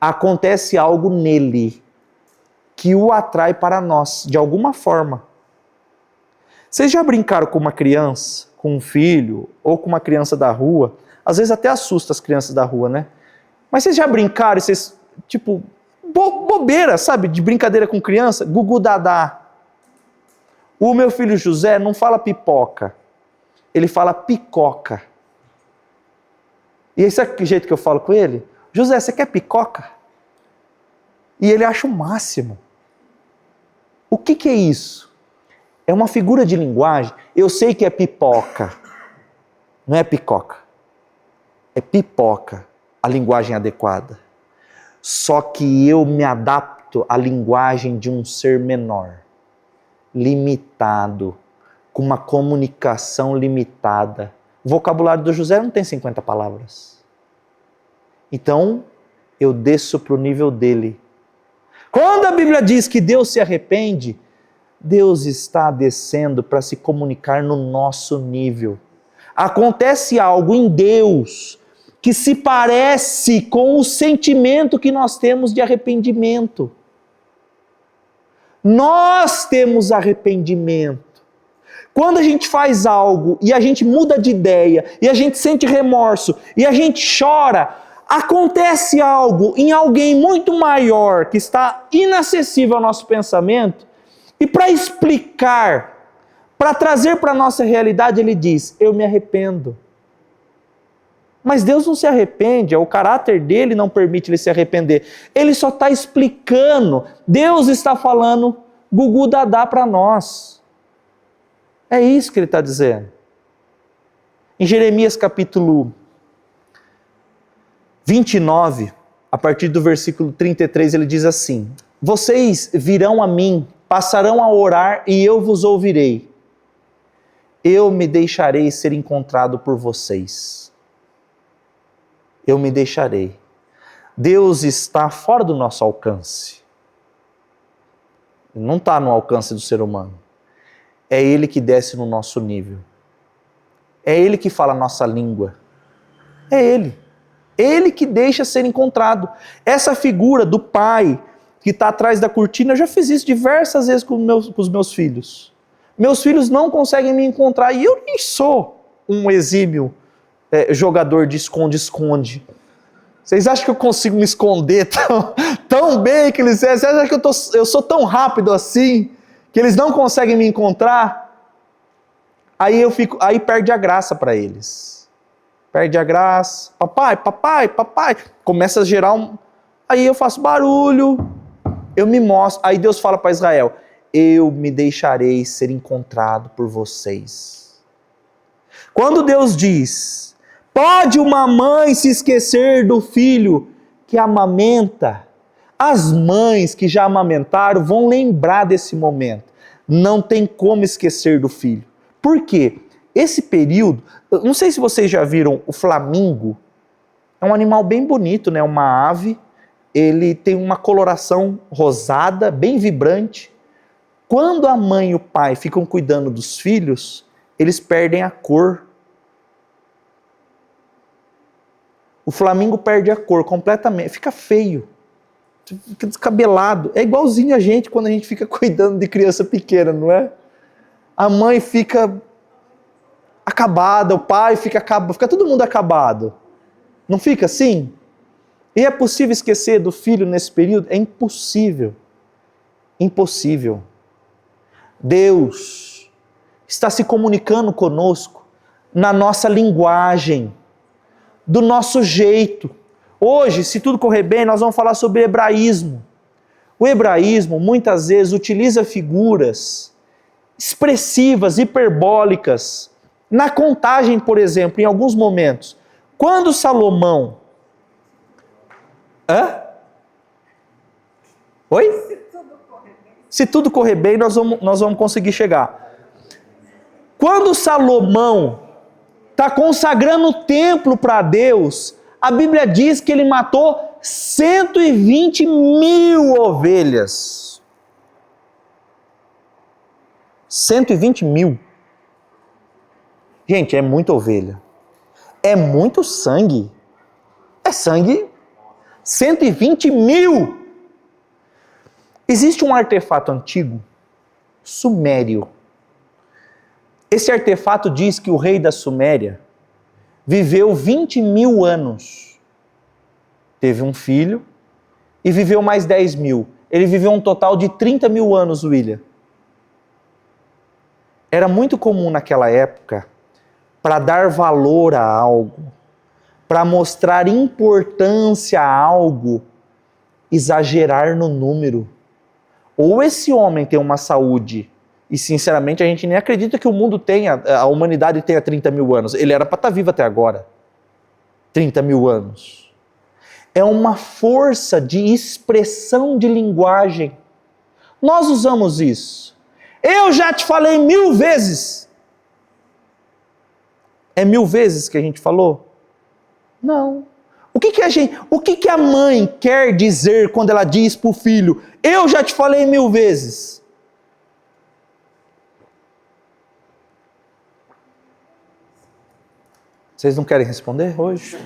Acontece algo nele que o atrai para nós, de alguma forma. Vocês já brincaram com uma criança, com um filho, ou com uma criança da rua? Às vezes até assusta as crianças da rua, né? Mas vocês já brincaram, vocês, tipo, bobeira, sabe? De brincadeira com criança? Gugu Dadá. O meu filho José não fala pipoca, ele fala picoca. E esse é o jeito que eu falo com ele? José, você quer picoca? E ele acha o máximo. O que é isso? É uma figura de linguagem. Eu sei que é pipoca. Não é picoca. É pipoca, a linguagem adequada. Só que eu me adapto à linguagem de um ser menor, limitado, com uma comunicação limitada. O vocabulário do José não tem 50 palavras. Então, eu desço para o nível dele. Quando a Bíblia diz que Deus se arrepende, Deus está descendo para se comunicar no nosso nível. Acontece algo em Deus que se parece com o sentimento que nós temos de arrependimento. Nós temos arrependimento. Quando a gente faz algo e a gente muda de ideia, e a gente sente remorso, e a gente chora, acontece algo em alguém muito maior que está inacessível ao nosso pensamento, E para explicar, para trazer para a nossa realidade, ele diz: eu me arrependo. Mas Deus não se arrepende, o caráter dele não permite ele se arrepender. Ele só está explicando. Deus está falando gugu dadá para nós. É isso que ele está dizendo. Em Jeremias capítulo 29, a partir do versículo 33, ele diz assim: vocês virão a mim, passarão a orar e eu vos ouvirei. Eu me deixarei ser encontrado por vocês. Eu me deixarei. Deus está fora do nosso alcance. Não está no alcance do ser humano. É Ele que desce no nosso nível. É Ele que fala a nossa língua. É Ele. Ele que deixa ser encontrado. Essa figura do pai que está atrás da cortina, eu já fiz isso diversas vezes com os meus filhos. Meus filhos não conseguem me encontrar e eu nem sou um exímio jogador de esconde-esconde. Vocês acham que eu consigo me esconder tão bem que eles... Vocês acham que eu sou tão rápido assim que eles não conseguem me encontrar? Aí perde a graça para eles. Perde a graça. Papai, papai, papai. Começa a gerar Aí eu faço barulho, eu me mostro. Aí Deus fala para Israel: eu me deixarei ser encontrado por vocês. Quando Deus diz: pode uma mãe se esquecer do filho que amamenta? As mães que já amamentaram vão lembrar desse momento. Não tem como esquecer do filho. Por quê? Esse período, não sei se vocês já viram o flamingo, é um animal bem bonito, né? Uma ave, ele tem uma coloração rosada, bem vibrante. Quando a mãe e o pai ficam cuidando dos filhos, eles perdem a cor. O flamingo perde a cor completamente, fica feio, fica descabelado. É igualzinho a gente quando a gente fica cuidando de criança pequena, não é? A mãe fica acabada, o pai fica todo mundo acabado. Não fica assim? E é possível esquecer do filho nesse período? É impossível. Impossível. Deus está se comunicando conosco na nossa linguagem, do nosso jeito. Hoje, se tudo correr bem, nós vamos falar sobre hebraísmo. O hebraísmo muitas vezes utiliza figuras expressivas, hiperbólicas, na contagem, por exemplo, em alguns momentos. Quando Salomão... Oi? Se tudo correr bem, nós vamos conseguir chegar. Quando Salomão está consagrando o templo para Deus, a Bíblia diz que ele matou 120 mil ovelhas. 120 mil. Gente, é muita ovelha. É muito sangue. É sangue. 120 mil. Existe um artefato antigo, sumério. Esse artefato diz que o rei da Suméria viveu 20 mil anos. Teve um filho e viveu mais 10 mil. Ele viveu um total de 30 mil anos, William. Era muito comum naquela época, para dar valor a algo, para mostrar importância a algo, exagerar no número. Ou esse homem tem uma saúde, e sinceramente a gente nem acredita que o mundo tenha, a humanidade tenha 30 mil anos. Ele era para estar vivo até agora. 30 mil anos. É uma força de expressão de linguagem. Nós usamos isso. Eu já te falei 1000 vezes. É 1000 vezes que a gente falou? Não. O que a mãe quer dizer quando ela diz para o filho: eu já te falei 1000 vezes? Vocês não querem responder hoje?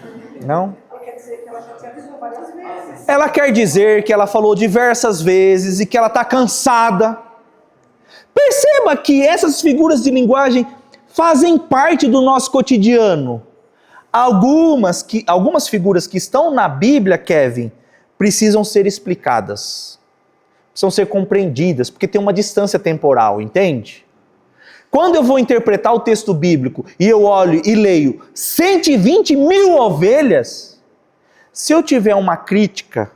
Não? Ela quer dizer que ela já te avisou várias vezes. Ela quer dizer que ela falou diversas vezes e que ela está cansada. Perceba que essas figuras de linguagem fazem parte do nosso cotidiano. Algumas figuras que estão na Bíblia, Kevin, precisam ser explicadas. precisam ser compreendidas, porque tem uma distância temporal, entende? Quando eu vou interpretar o texto bíblico e eu olho e leio 120 mil ovelhas, se eu tiver uma crítica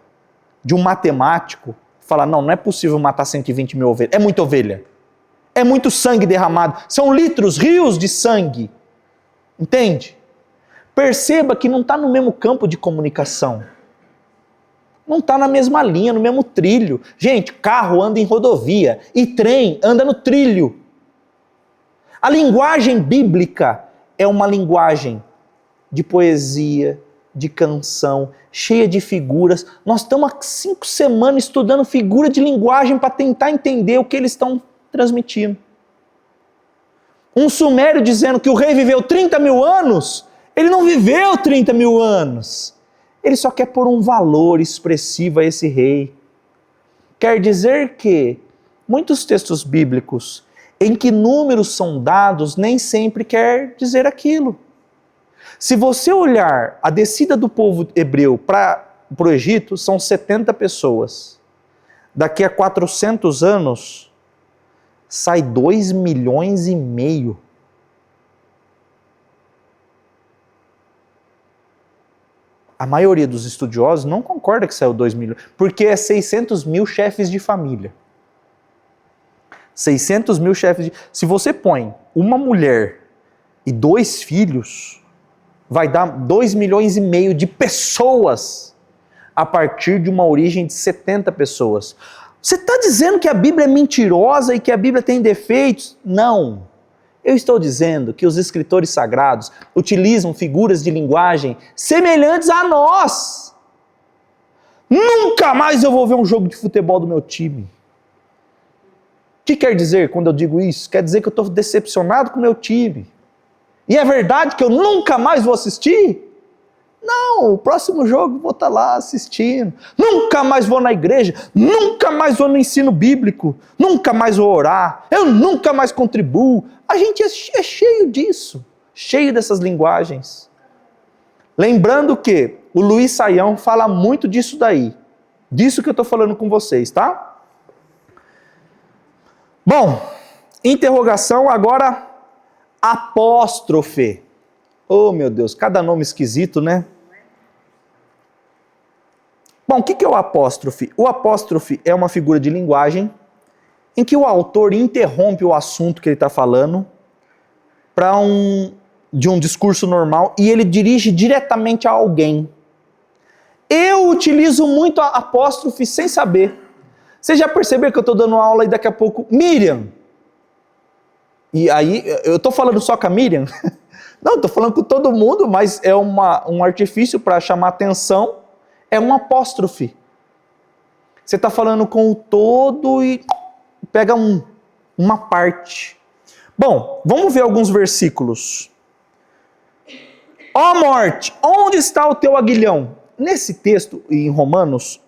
de um matemático, falar, não é possível matar 120 mil ovelhas, é muita ovelha, é muito sangue derramado, são litros, rios de sangue, entende? Perceba que não está no mesmo campo de comunicação, não está na mesma linha, no mesmo trilho. Gente, carro anda em rodovia e trem anda no trilho. A linguagem bíblica é uma linguagem de poesia, de canção, cheia de figuras. Nós estamos há 5 semanas estudando figura de linguagem para tentar entender o que eles estão transmitindo. Um sumério dizendo que o rei viveu 30 mil anos, ele não viveu 30 mil anos. Ele só quer pôr um valor expressivo a esse rei. Quer dizer que muitos textos bíblicos em que números são dados, nem sempre quer dizer aquilo. Se você olhar a descida do povo hebreu para o Egito, são 70 pessoas. Daqui a 400 anos, sai 2,5 milhões. A maioria dos estudiosos não concorda que saiu 2 milhões, porque é 600 mil chefes de família. 600 mil chefes de... Se você põe uma mulher e 2 filhos, vai dar 2,5 milhões de pessoas a partir de uma origem de 70 pessoas. Você está dizendo que a Bíblia é mentirosa e que a Bíblia tem defeitos? Não. Eu estou dizendo que os escritores sagrados utilizam figuras de linguagem semelhantes a nós. Nunca mais eu vou ver um jogo de futebol do meu time. O que quer dizer quando eu digo isso? Quer dizer que eu estou decepcionado com o meu time. E é verdade que eu nunca mais vou assistir? Não, o próximo jogo eu vou estar lá assistindo. Nunca mais vou na igreja, nunca mais vou no ensino bíblico, nunca mais vou orar, eu nunca mais contribuo. A gente é cheio disso, cheio dessas linguagens. Lembrando que o Luiz Saião fala muito disso daí, disso que eu estou falando com vocês, tá? Bom, interrogação agora, apóstrofe. Oh meu Deus, cada nome esquisito, né? Bom, o que é o apóstrofe? O apóstrofe é uma figura de linguagem em que o autor interrompe o assunto que ele está falando de um discurso normal e ele dirige diretamente a alguém. Eu utilizo muito a apóstrofe sem saber. Você já percebeu que eu estou dando aula e daqui a pouco, Miriam. E aí, eu estou falando só com a Miriam? Não, estou falando com todo mundo, mas é um artifício para chamar atenção, é um apóstrofe. Você está falando com o todo e pega uma parte. Bom, vamos ver alguns versículos. Ó morte, onde está o teu aguilhão? Nesse texto, em Romanos,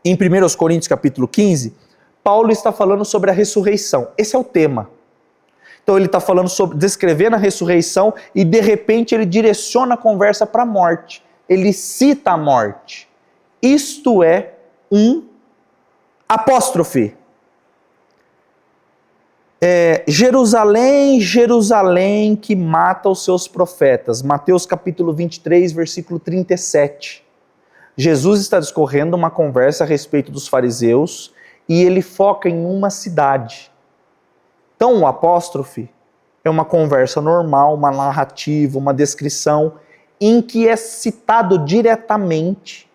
em 1 Coríntios capítulo 15, Paulo está falando sobre a ressurreição. Esse é o tema. Então ele está falando sobre, descrevendo a ressurreição e de repente ele direciona a conversa para a morte. Ele cita a morte. Isto é um apóstrofe. Jerusalém, Jerusalém, que mata os seus profetas. Mateus capítulo 23, versículo 37. Jesus está discorrendo uma conversa a respeito dos fariseus e ele foca em uma cidade. Então, o apóstrofe é uma conversa normal, uma narrativa, uma descrição em que é citado diretamente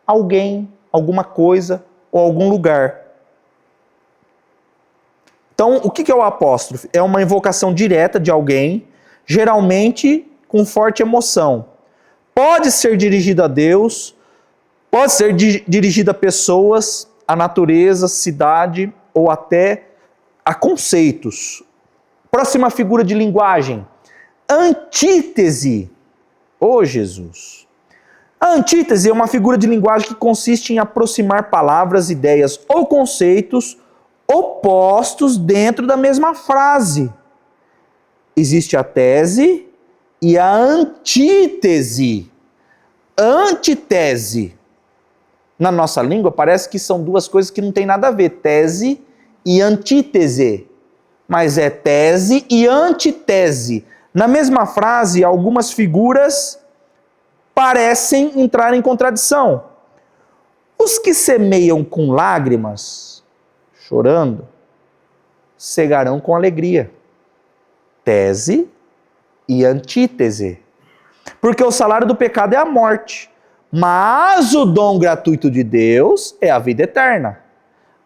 alguém, alguma coisa ou algum lugar. Então, o que é o apóstrofe? É uma invocação direta de alguém, geralmente com forte emoção. Pode ser dirigido a Deus, pode ser dirigido a pessoas, a natureza, cidade ou até a conceitos. Próxima figura de linguagem, antítese. Ô Jesus! A antítese é uma figura de linguagem que consiste em aproximar palavras, ideias ou conceitos opostos dentro da mesma frase. Existe a tese e a antítese. Antitese. Na nossa língua parece que são duas coisas que não tem nada a ver, tese e antítese. Mas é tese e antitese. Na mesma frase, algumas figuras parecem entrar em contradição. Os que semeiam com lágrimas, chorando, cegarão com alegria. Tese e antítese. Porque o salário do pecado é a morte, mas o dom gratuito de Deus é a vida eterna.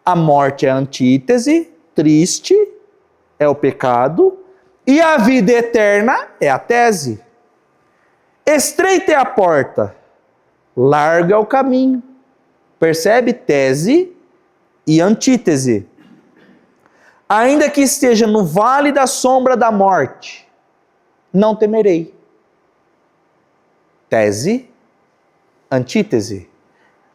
A morte é a antítese, triste, é o pecado, e a vida eterna é a tese. Estreita é a porta, largo é o caminho. Percebe? Tese e antítese. Ainda que esteja no vale da sombra da morte, não temerei. Tese, antítese.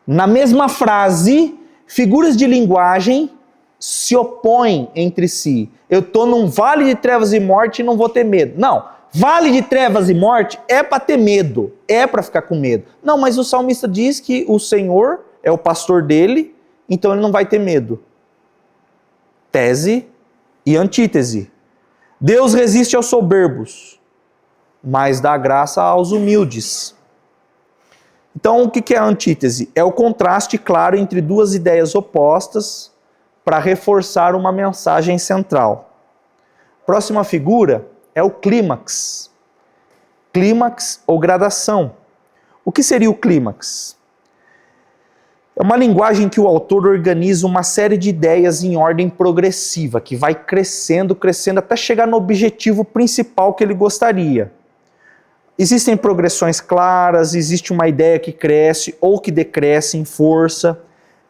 Na mesma frase, figuras de linguagem se opõem entre si. Eu estou num vale de trevas e morte e não vou ter medo. Não, vale de trevas e morte é para ter medo, é para ficar com medo. Não, mas o salmista diz que o Senhor é o pastor dele, então ele não vai ter medo. Tese e antítese. Deus resiste aos soberbos, mas dá graça aos humildes. Então, o que é a antítese? É o contraste claro entre duas ideias opostas para reforçar uma mensagem central. Próxima figura é o clímax. Clímax ou gradação. O que seria o clímax? É uma linguagem que o autor organiza uma série de ideias em ordem progressiva, que vai crescendo, até chegar no objetivo principal que ele gostaria. Existem progressões claras, existe uma ideia que cresce ou que decresce em força.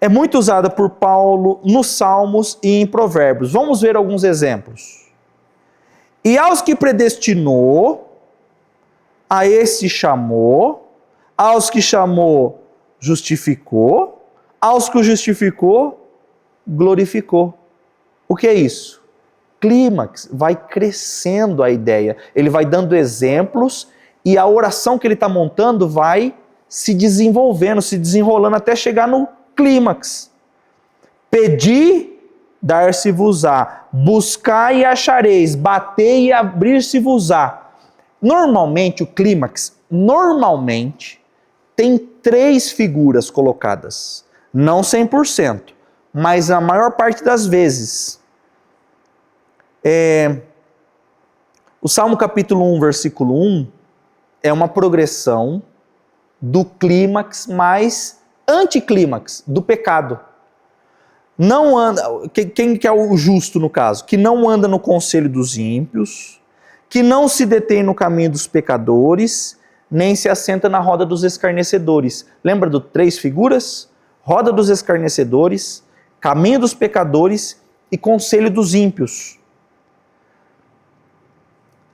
É muito usada por Paulo nos Salmos e em Provérbios. Vamos ver alguns exemplos. E aos que predestinou, a esse chamou, aos que chamou, justificou, aos que justificou, glorificou. O que é isso? Clímax, vai crescendo a ideia. Ele vai dando exemplos e a oração que ele está montando vai se desenvolvendo, se desenrolando até chegar no clímax. Pedi, dar-se-vos-á. Buscai e achareis. Batei e abrir-se-vos-á. Normalmente o clímax, tem 3 figuras colocadas. Não 100%, mas a maior parte das vezes. O Salmo capítulo 1, versículo 1, é uma progressão do clímax mais anticlímax, do pecado. Não anda, quem que é o justo no caso? Que não anda no conselho dos ímpios, que não se detém no caminho dos pecadores, nem se assenta na roda dos escarnecedores. Lembra de 3 figuras? Roda dos escarnecedores, caminho dos pecadores e conselho dos ímpios.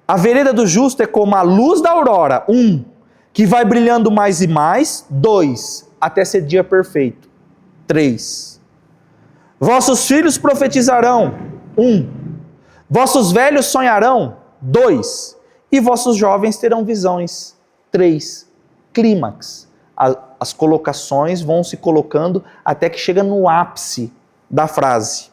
A vereda do justo é como a luz da aurora, 1, que vai brilhando mais e mais, 2, até ser dia perfeito, 3. Vossos filhos profetizarão, 1. Vossos velhos sonharão, 2. E vossos jovens terão visões, 3. Clímax. As colocações vão se colocando até que chega no ápice da frase.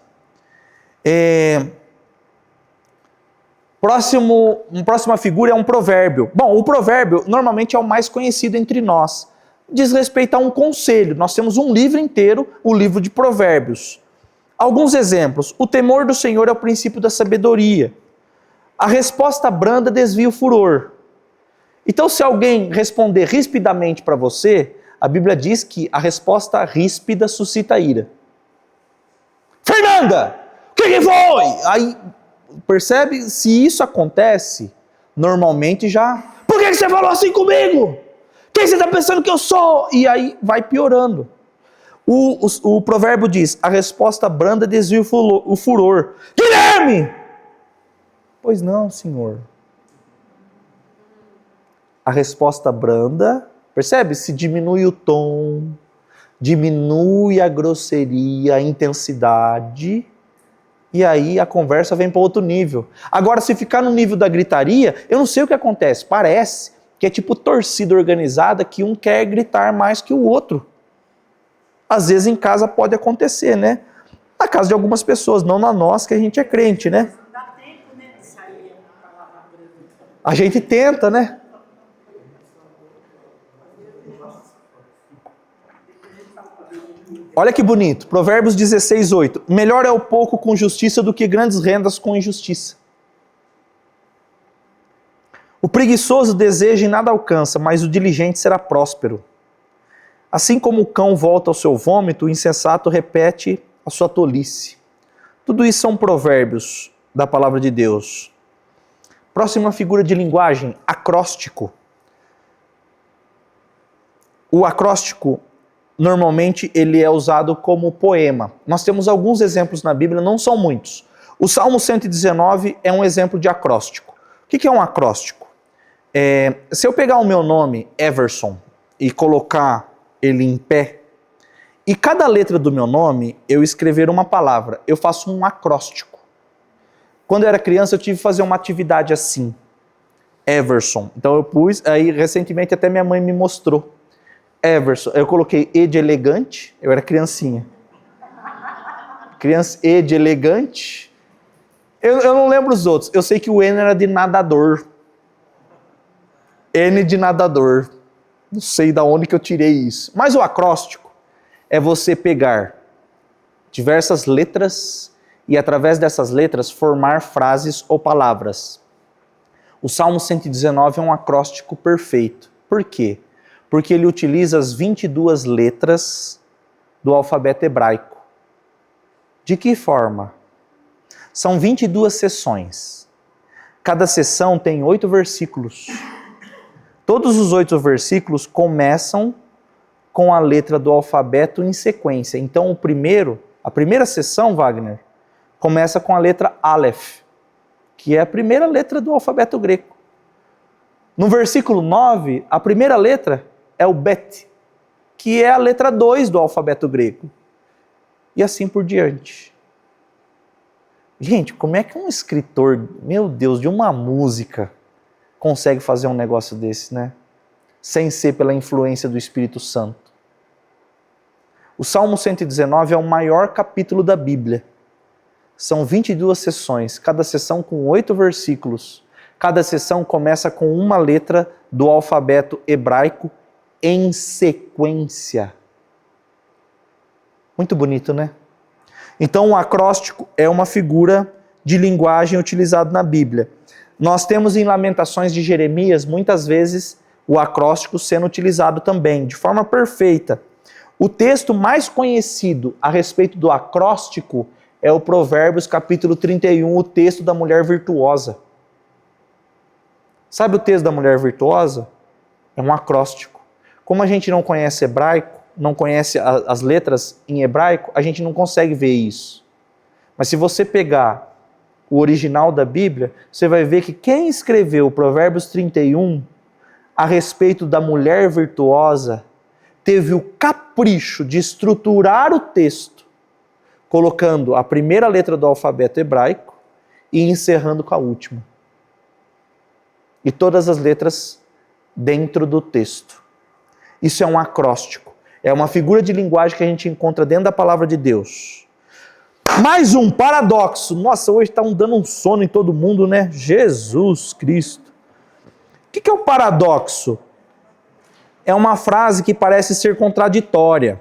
Próxima figura é um provérbio. Bom, o provérbio normalmente é o mais conhecido entre nós. Diz respeito a um conselho. Nós temos um livro inteiro, o livro de provérbios. Alguns exemplos. O temor do Senhor é o princípio da sabedoria. A resposta branda desvia o furor. Então, se alguém responder rispidamente para você, a Bíblia diz que a resposta ríspida suscita ira. Fernanda, o que foi? Aí, percebe? Se isso acontece, normalmente já... Por que você falou assim comigo? Quem você está pensando que eu sou? E aí vai piorando. O provérbio diz, a resposta branda desvia o furor. Guilherme! Pois não, Senhor. A resposta branda, percebe? Se diminui o tom, diminui a grosseria, a intensidade, e aí a conversa vem para outro nível. Agora, se ficar no nível da gritaria, eu não sei o que acontece, parece que é tipo torcida organizada que um quer gritar mais que o outro. Às vezes em casa pode acontecer, né? Na casa de algumas pessoas, não na nossa, que a gente é crente, né? Não dá tempo, né, de sair a palavra branca. A gente tenta, né? Olha que bonito, Provérbios 16:8. Melhor é o pouco com justiça do que grandes rendas com injustiça. O preguiçoso deseja e nada alcança, mas o diligente será próspero. Assim como o cão volta ao seu vômito, o insensato repete a sua tolice. Tudo isso são provérbios da palavra de Deus. Próxima figura de linguagem, acróstico. O acróstico, normalmente, ele é usado como poema. Nós temos alguns exemplos na Bíblia, não são muitos. O Salmo 119 é um exemplo de acróstico. O que é um acróstico? Se eu pegar o meu nome, Everson, e colocar ele em pé, e cada letra do meu nome eu escrever uma palavra, eu faço um acróstico. Quando eu era criança eu tive que fazer uma atividade assim, Everson. Então eu pus, aí recentemente até minha mãe me mostrou. Everson, eu coloquei E de elegante, eu era criancinha. Criança E de elegante. Eu não lembro os outros, eu sei que o N era de nadador. N de nadador. Não sei de onde que eu tirei isso. Mas o acróstico é você pegar diversas letras e através dessas letras formar frases ou palavras. O Salmo 119 é um acróstico perfeito. Por quê? Porque ele utiliza as 22 letras do alfabeto hebraico. De que forma? São 22 seções. Cada seção tem 8 versículos. Todos os 8 versículos começam com a letra do alfabeto em sequência. Então a primeira seção, Wagner, começa com a letra Aleph, que é a primeira letra do alfabeto grego. No versículo 9, a primeira letra é o Bet, que é a letra 2 do alfabeto grego. E assim por diante. Gente, como é que um escritor, meu Deus, de uma música, consegue fazer um negócio desse, né? Sem ser pela influência do Espírito Santo. O Salmo 119 é o maior capítulo da Bíblia. São 22 seções, cada seção com 8 versículos. Cada seção começa com uma letra do alfabeto hebraico em sequência. Muito bonito, né? Então o acróstico é uma figura de linguagem utilizada na Bíblia. Nós temos em Lamentações de Jeremias, muitas vezes, o acróstico sendo utilizado também, de forma perfeita. O texto mais conhecido a respeito do acróstico é o Provérbios capítulo 31, o texto da mulher virtuosa. Sabe o texto da mulher virtuosa? É um acróstico. Como a gente não conhece hebraico, não conhece as letras em hebraico, a gente não consegue ver isso. Mas se você pegar o original da Bíblia, você vai ver que quem escreveu o Provérbios 31 a respeito da mulher virtuosa teve o capricho de estruturar o texto, colocando a primeira letra do alfabeto hebraico e encerrando com a última. E todas as letras dentro do texto. Isso é um acróstico. É uma figura de linguagem que a gente encontra dentro da palavra de Deus. Mais um paradoxo. Nossa, hoje está dando um sono em todo mundo, né? Jesus Cristo. O que é o paradoxo? É uma frase que parece ser contraditória,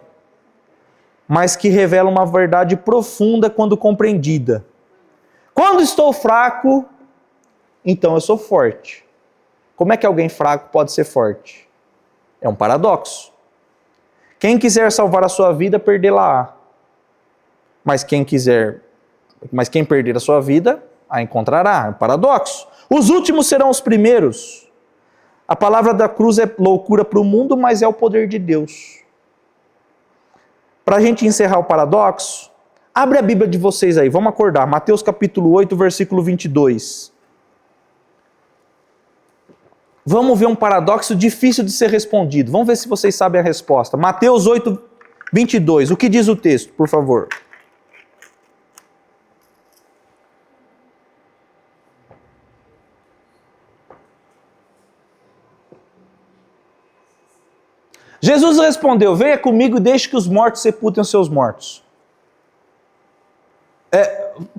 mas que revela uma verdade profunda quando compreendida. Quando estou fraco, então eu sou forte. Como é que alguém fraco pode ser forte? É um paradoxo. Quem quiser salvar a sua vida, perdê-la-á. Mas quem perder a sua vida, a encontrará. É um paradoxo. Os últimos serão os primeiros. A palavra da cruz é loucura para o mundo, mas é o poder de Deus. Para a gente encerrar o paradoxo, abre a Bíblia de vocês aí, vamos acordar. Mateus capítulo 8, versículo 22. Vamos ver um paradoxo difícil de ser respondido. Vamos ver se vocês sabem a resposta. Mateus 8, 22. O que diz o texto, por favor? Jesus respondeu, venha comigo e deixe que os mortos sepultem os seus mortos.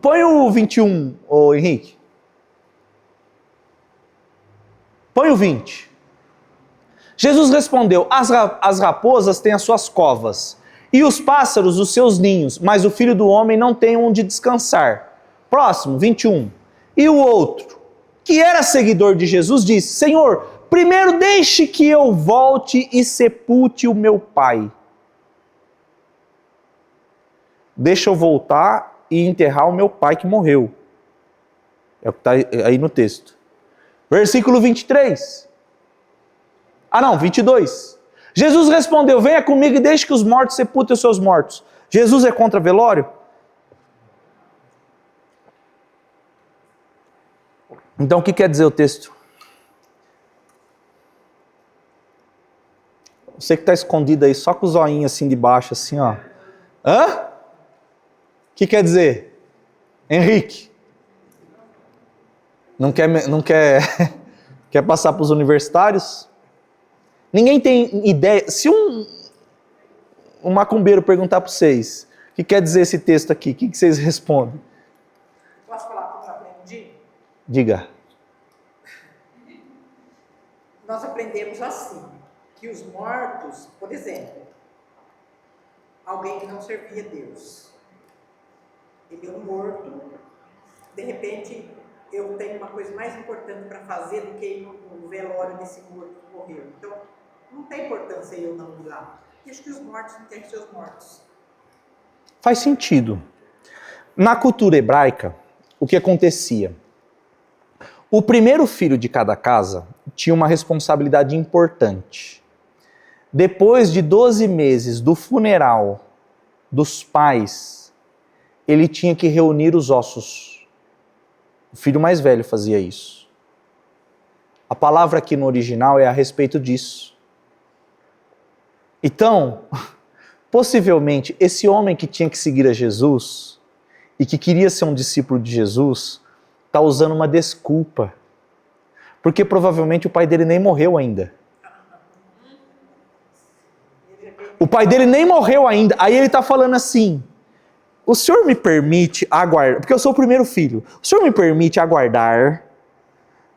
Põe o 21, ô Henrique. Põe o 20. Jesus respondeu, as raposas têm as suas covas, e os pássaros os seus ninhos, mas o Filho do Homem não tem onde descansar. Próximo, 21. E o outro, que era seguidor de Jesus, disse, Senhor, primeiro deixe que eu volte e sepulte o meu pai. Deixa eu voltar e enterrar o meu pai que morreu. É o que está aí no texto. Versículo 23. 22. Jesus respondeu, venha comigo e deixe que os mortos sepultem os seus mortos. Jesus é contra velório? Então o que quer dizer o texto? Você que está escondido aí, só com o zoinho assim de baixo, assim, ó. Hã? O que quer dizer? Henrique? Não quer quer passar para os universitários? Ninguém tem ideia. Se um macumbeiro perguntar para vocês, o que quer dizer esse texto aqui? O que vocês respondem? Posso falar como eu aprendi? Diga. Nós aprendemos assim, que os mortos, por exemplo, alguém que não servia a Deus, ele é um morto, de repente eu tenho uma coisa mais importante para fazer do que ir no velório desse morto que morreu. Então, não tem importância eu não ir lá. E acho que os mortos não têm seus mortos. Faz sentido. Na cultura hebraica, o que acontecia? O primeiro filho de cada casa tinha uma responsabilidade importante. Depois de 12 meses do funeral dos pais, ele tinha que reunir os ossos. O filho mais velho fazia isso. A palavra aqui no original é a respeito disso. Então, possivelmente, esse homem que tinha que seguir a Jesus e que queria ser um discípulo de Jesus, está usando uma desculpa. Porque provavelmente o pai dele nem morreu ainda. O pai dele nem morreu ainda. Aí ele está falando assim, o senhor me permite aguardar, porque eu sou o primeiro filho, o senhor me permite aguardar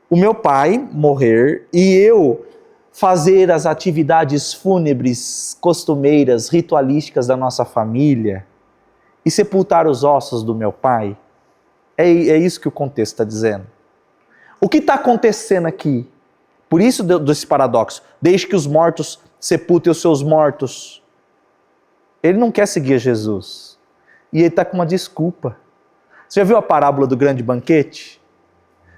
o meu pai morrer e eu fazer as atividades fúnebres, costumeiras, ritualísticas da nossa família e sepultar os ossos do meu pai? É isso que o contexto está dizendo. O que está acontecendo aqui? Por isso desse paradoxo. Deixe que os mortos sepultem os seus mortos. Ele não quer seguir Jesus. E ele está com uma desculpa. Você já viu a parábola do grande banquete?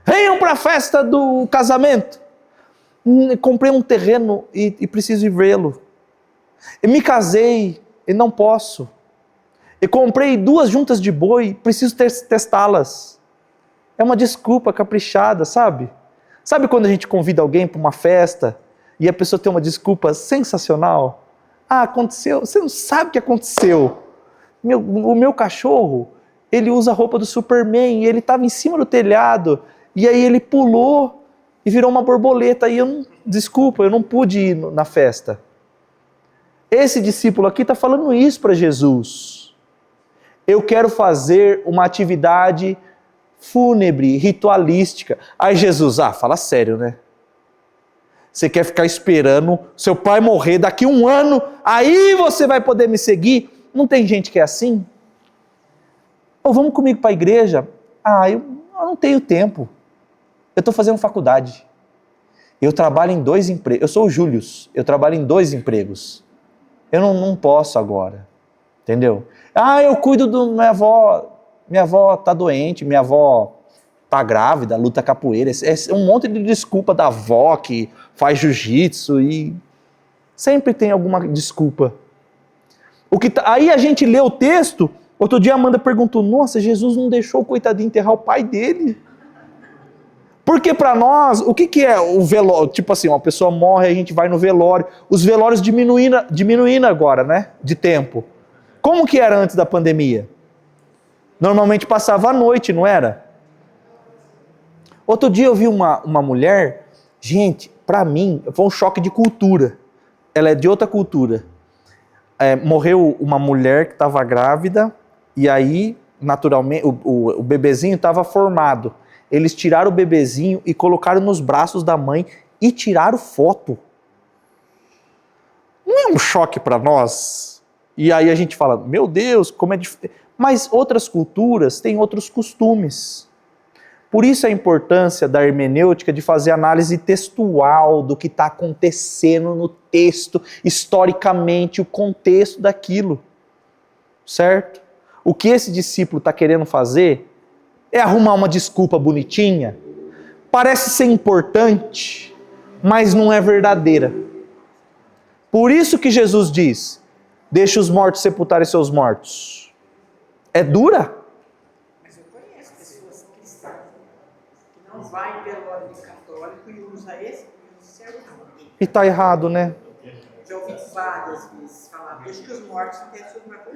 Venham para a festa do casamento. Comprei um terreno e preciso ir vê-lo. Me casei e não posso. Eu comprei 2 juntas de boi, preciso testá-las. É uma desculpa caprichada, sabe? Sabe quando a gente convida alguém para uma festa e a pessoa tem uma desculpa sensacional? Ah, aconteceu, você não sabe o que aconteceu. O meu cachorro, ele usa a roupa do Superman e ele estava em cima do telhado e aí ele pulou e virou uma borboleta e desculpa, eu não pude ir na festa. Esse discípulo aqui está falando isso para Jesus. Eu quero fazer uma atividade fúnebre, ritualística. Aí Jesus, fala sério, né? Você quer ficar esperando seu pai morrer daqui 1 ano, aí você vai poder me seguir? Não tem gente que é assim? Ou vamos comigo para a igreja? Eu não tenho tempo. Eu estou fazendo faculdade. Eu trabalho em 2 empregos. Eu sou o Július. Eu trabalho em 2 empregos. Eu não posso agora. Entendeu? Eu cuido da minha avó. Minha avó está doente. Minha avó está grávida, luta capoeira. É um monte de desculpa da avó que faz jiu-jitsu e sempre tem alguma desculpa. Aí a gente lê o texto. Outro dia a Amanda perguntou, nossa, Jesus não deixou o coitadinho enterrar o pai dele. Porque para nós, o que é o velório? Tipo assim, uma pessoa morre, a gente vai no velório. Os velórios diminuindo agora, né? De tempo. Como que era antes da pandemia? Normalmente passava a noite, não era? Outro dia eu vi uma mulher, gente, para mim, foi um choque de cultura. ela é de outra cultura. Morreu uma mulher que estava grávida, e aí, naturalmente, o bebezinho estava formado. Eles tiraram o bebezinho e colocaram nos braços da mãe e tiraram foto. Não é um choque para nós? E aí a gente fala, meu Deus, como é diferente. Mas outras culturas têm outros costumes. Por isso a importância da hermenêutica de fazer análise textual do que está acontecendo no texto, historicamente, o contexto daquilo. Certo? O que esse discípulo está querendo fazer é arrumar uma desculpa bonitinha. Parece ser importante, mas não é verdadeira. Por isso que Jesus diz, deixa os mortos sepultarem seus mortos. É dura? Mas eu conheço pessoas cristãs que não vai em velório de católico e usa esse sermão. E tá errado, né? Já ouvi várias vezes falar, deixa que os mortos não tenham seus mortos.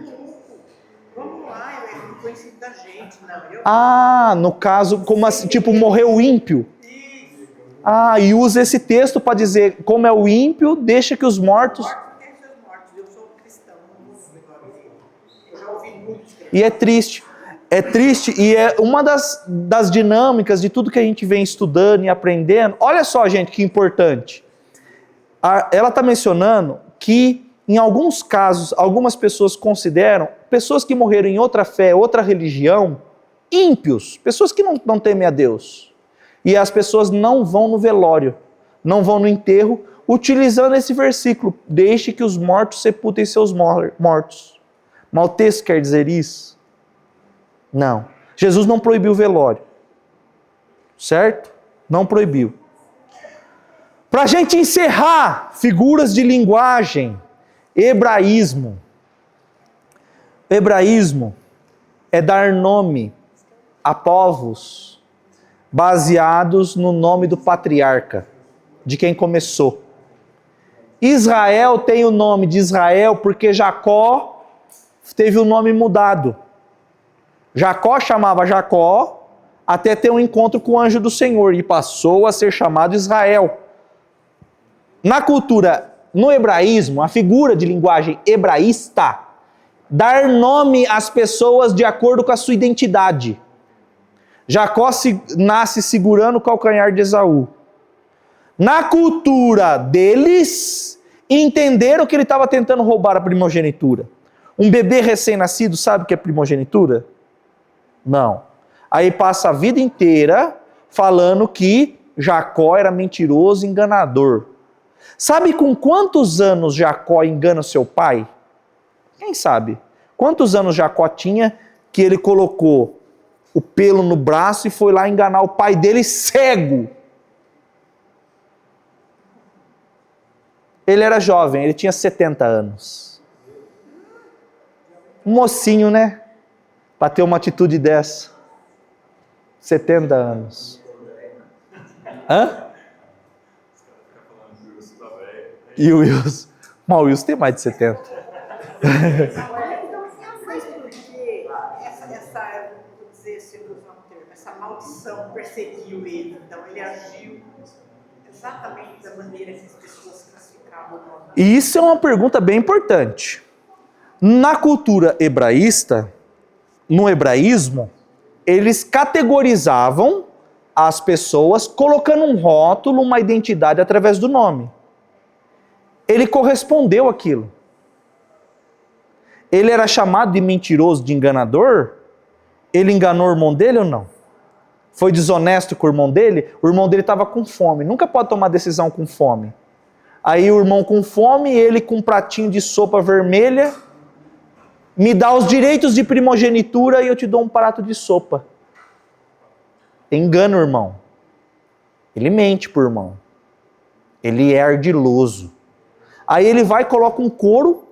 Vamos lá, é conhecido da gente. Não, no caso, como assim, tipo, morreu o ímpio. Isso. E usa esse texto para dizer, como é o ímpio, deixa que os mortos... Os mortos não tenham seus mortos. Eu sou cristão, não uso velório dele. Eu já ouvi muitos cristãos. E é triste. É triste e é uma das dinâmicas de tudo que a gente vem estudando e aprendendo. Olha só, gente, que importante. Ela está mencionando que, em alguns casos, algumas pessoas consideram pessoas que morreram em outra fé, outra religião, ímpios, pessoas que não temem a Deus. E as pessoas não vão no velório, não vão no enterro, utilizando esse versículo, deixe que os mortos sepultem seus mortos. Mas o texto quer dizer isso? Não. Jesus não proibiu o velório. Certo? Não proibiu. Para a gente encerrar, figuras de linguagem, hebraísmo. Hebraísmo é dar nome a povos baseados no nome do patriarca, de quem começou. Israel tem o nome de Israel porque Jacó teve o nome mudado. Jacó chamava Jacó até ter um encontro com o anjo do Senhor e passou a ser chamado Israel. Na cultura, no hebraísmo, a figura de linguagem hebraísta, dar nome às pessoas de acordo com a sua identidade. Jacó nasce segurando o calcanhar de Esaú. Na cultura deles, entenderam que ele estava tentando roubar a primogenitura. Um bebê recém-nascido sabe o que é primogenitura? Não. Aí passa a vida inteira falando que Jacó era mentiroso e enganador. Sabe com quantos anos Jacó engana seu pai? Quem sabe? Quantos anos Jacó tinha que ele colocou o pelo no braço e foi lá enganar o pai dele cego? Ele era jovem, ele tinha 70 anos. Um mocinho, né? Para ter uma atitude dessa. 70 anos. Hã? E o Wilson? Mas o Wilson tem mais de 70. Essa maldição perseguiu ele. Então ele agiu exatamente da maneira que as pessoas classificavam. E isso é uma pergunta bem importante. Na cultura hebraísta, no hebraísmo, eles categorizavam as pessoas colocando um rótulo, uma identidade através do nome. Ele correspondeu àquilo. Ele era chamado de mentiroso, de enganador? Ele enganou o irmão dele ou não? Foi desonesto com o irmão dele? O irmão dele estava com fome. Nunca pode tomar decisão com fome. Aí o irmão com fome, ele com um pratinho de sopa vermelha, me dá os direitos de primogenitura e eu te dou um prato de sopa. Engana o irmão. Ele mente pro irmão. Ele é ardiloso. Aí ele vai e coloca um couro,